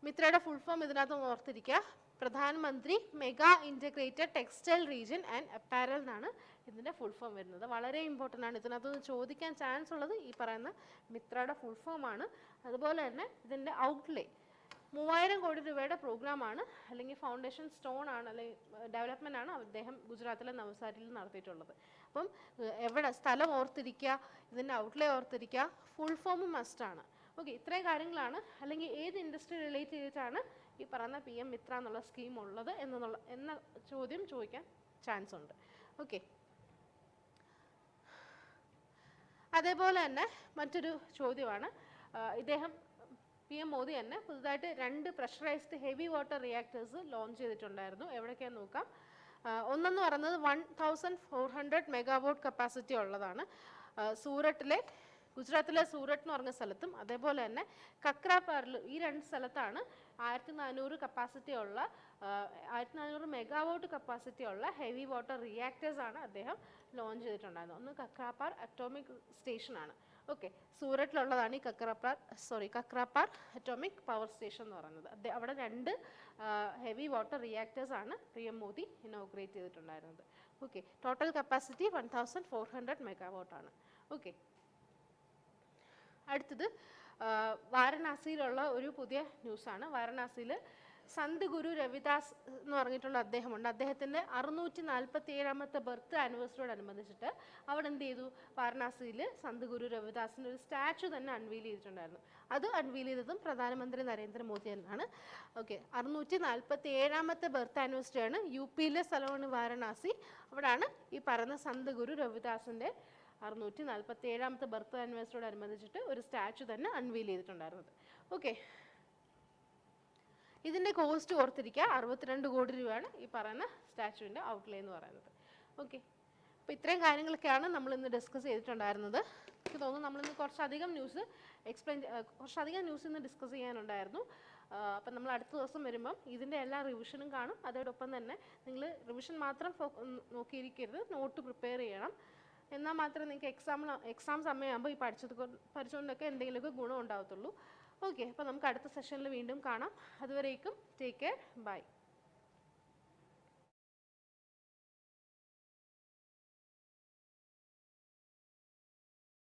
Speaker 1: മിത്രയുടെ ഫുൾ ഫോം ഇതിനകത്ത് ഓർത്തിരിക്കുക. പ്രധാനമന്ത്രി mega integrated textile region and apparel എന്നാണ് ഇതിൻ്റെ ഫുൾ ഫോം വരുന്നത്. വളരെ ഇമ്പോർട്ടൻ്റ് ആണ്. ഇതിനകത്ത് ചോദിക്കാൻ ചാൻസ് ഉള്ളത് ഈ പറയുന്ന മിത്രയുടെ ഫുൾ ഫോമാണ്. അതുപോലെ തന്നെ ഇതിൻ്റെ ഔട്ട്ലേ 3000 കോടി രൂപയുടെ പ്രോഗ്രാമാണ്, അല്ലെങ്കിൽ ഫൗണ്ടേഷൻ സ്റ്റോൺ ആണ്, അല്ലെങ്കിൽ ഡെവലപ്മെൻ്റ് ആണ് അദ്ദേഹം ഗുജറാത്തിലെ നവസാരിയിൽ നടത്തിയിട്ടുള്ളത്. അപ്പം എവിടെ സ്ഥലം ഓർത്തിരിക്കുക, ഇതിൻ്റെ ഔട്ട്ലേ ഓർത്തിരിക്കുക, ഫുൾ ഫോം മസ്റ്റാണ്. ഓക്കെ, ഇത്രയും കാര്യങ്ങളാണ്. അല്ലെങ്കിൽ ഏത് ഇൻഡസ്ട്രി റിലേറ്റ് ചെയ്തിട്ടാണ് ഈ പറയുന്ന PM മിത്ര എന്നുള്ള സ്കീം ഉള്ളത് എന്ന ചോദ്യം ചോദിക്കാൻ ചാൻസ് ഉണ്ട്. ഓക്കെ, അതേപോലെ തന്നെ മറ്റൊരു ചോദ്യമാണ്, ഇദ്ദേഹം PM മോദി തന്നെ പുതുതായിട്ട് 2 pressurised heavy water reactors launch ചെയ്തിട്ടുണ്ടായിരുന്നു. എവിടേക്കാന്ന് നോക്കാം. ഒന്നെന്ന് പറയുന്നത് 1400 മെഗാവാട്ട് കപ്പാസിറ്റി ഉള്ളതാണ് ഗുജറാത്തിലെ സൂററ്റ് എന്ന് പറഞ്ഞ സ്ഥലത്തും, അതേപോലെ തന്നെ കക്രാപാറിൽ, ഈ 2 സ്ഥലത്താണ് 1400 മെഗാവാട്ട് കപ്പാസിറ്റി ഉള്ള ഹെവി വാട്ടർ റിയാക്ടേഴ്സ് ആണ് അദ്ദേഹം ലോഞ്ച് ചെയ്തിട്ടുണ്ടായിരുന്നത്. ഒന്ന് കക്രാപാർ അറ്റോമിക് സ്റ്റേഷനാണ്. ഓക്കെ, സൂററ്റിലുള്ളതാണ് ഈ കക്രാപാർ അറ്റോമിക് പവർ സ്റ്റേഷൻ എന്ന് പറയുന്നത്. അവിടെ 2 ഹെവി വാട്ടർ റിയാക്ടേഴ്സ് ആണ് PM മോദി ഇനോഗ്രേറ്റ് ചെയ്തിട്ടുണ്ടായിരുന്നത്. Okay, total capacity 1400 മെഗാവാട്ടാണ്. ഓക്കെ, അടുത്തത് വാരണാസിയിലുള്ള ഒരു പുതിയ ന്യൂസാണ്. വാരണാസിയിൽ സന്ത് ഗുരു രവിദാസ് എന്ന് പറഞ്ഞിട്ടുള്ള അദ്ദേഹമുണ്ട്. അദ്ദേഹത്തിൻ്റെ 647ാമത്തെ ബർത്ത് ആനിവേഴ്സറിയോടനുബന്ധിച്ചിട്ട് അവിടെ എന്ത് ചെയ്തു, വാരണാസിയിൽ സന്ത് ഗുരു രവിദാസിൻ്റെ ഒരു സ്റ്റാച്ചു തന്നെ അൺവീൽ ചെയ്തിട്ടുണ്ടായിരുന്നു. അത് അൺവീൽ ചെയ്തതും പ്രധാനമന്ത്രി നരേന്ദ്രമോദി എന്നാണ്. Okay, 647ാമത്തെ birth ആനിവേഴ്സറിയാണ്. UPയിലെ സ്ഥലമാണ് വാരണാസി. അവിടെയാണ് ഈ പറയുന്ന സന്ത് ഗുരു രവിദാസിൻ്റെ 647ാമത്തെ ബർത്ത് ആനിവേഴ്സറിയോടനുബന്ധിച്ചിട്ട് ഒരു സ്റ്റാച്ചു തന്നെ അൺവീൽ ചെയ്തിട്ടുണ്ടായിരുന്നത്. ഓക്കെ, ഇതിൻ്റെ കോസ്റ്റ് ഓർത്തിരിക്കുക, 62 കോടി രൂപയാണ് ഈ പറയുന്ന സ്റ്റാച്ചുവിൻ്റെ ഔട്ട്ലേ എന്ന് പറയുന്നത്. ഓക്കെ, അപ്പോൾ ഇത്രയും കാര്യങ്ങളൊക്കെയാണ് നമ്മളിന്ന് ഡിസ്കസ് ചെയ്തിട്ടുണ്ടായിരുന്നത്. എനിക്ക് തോന്നുന്നു നമ്മളിന്ന് കുറച്ചധികം ന്യൂസ് ഇന്ന് ഡിസ്കസ് ചെയ്യാനുണ്ടായിരുന്നു. അപ്പം നമ്മൾ അടുത്ത ദിവസം വരുമ്പം ഇതിൻ്റെ എല്ലാ റിവിഷനും കാണും. അതോടൊപ്പം തന്നെ നിങ്ങൾ റിവിഷൻ മാത്രം നോക്കിയിരിക്കരുത്, നോട്ട് പ്രിപ്പയർ ചെയ്യണം. എന്നാൽ മാത്രമേ നിങ്ങൾക്ക് എക്സാം സമയമാകുമ്പോൾ ഈ പഠിച്ചുകൊണ്ടൊക്കെ എന്തെങ്കിലുമൊക്കെ ഗുണം ഉണ്ടാകത്തുള്ളൂ. ഓക്കെ, അപ്പോൾ നമുക്ക് അടുത്ത സെഷനിൽ വീണ്ടും കാണാം. അതുവരേക്കും ടേക്ക് കെയർ, ബൈ.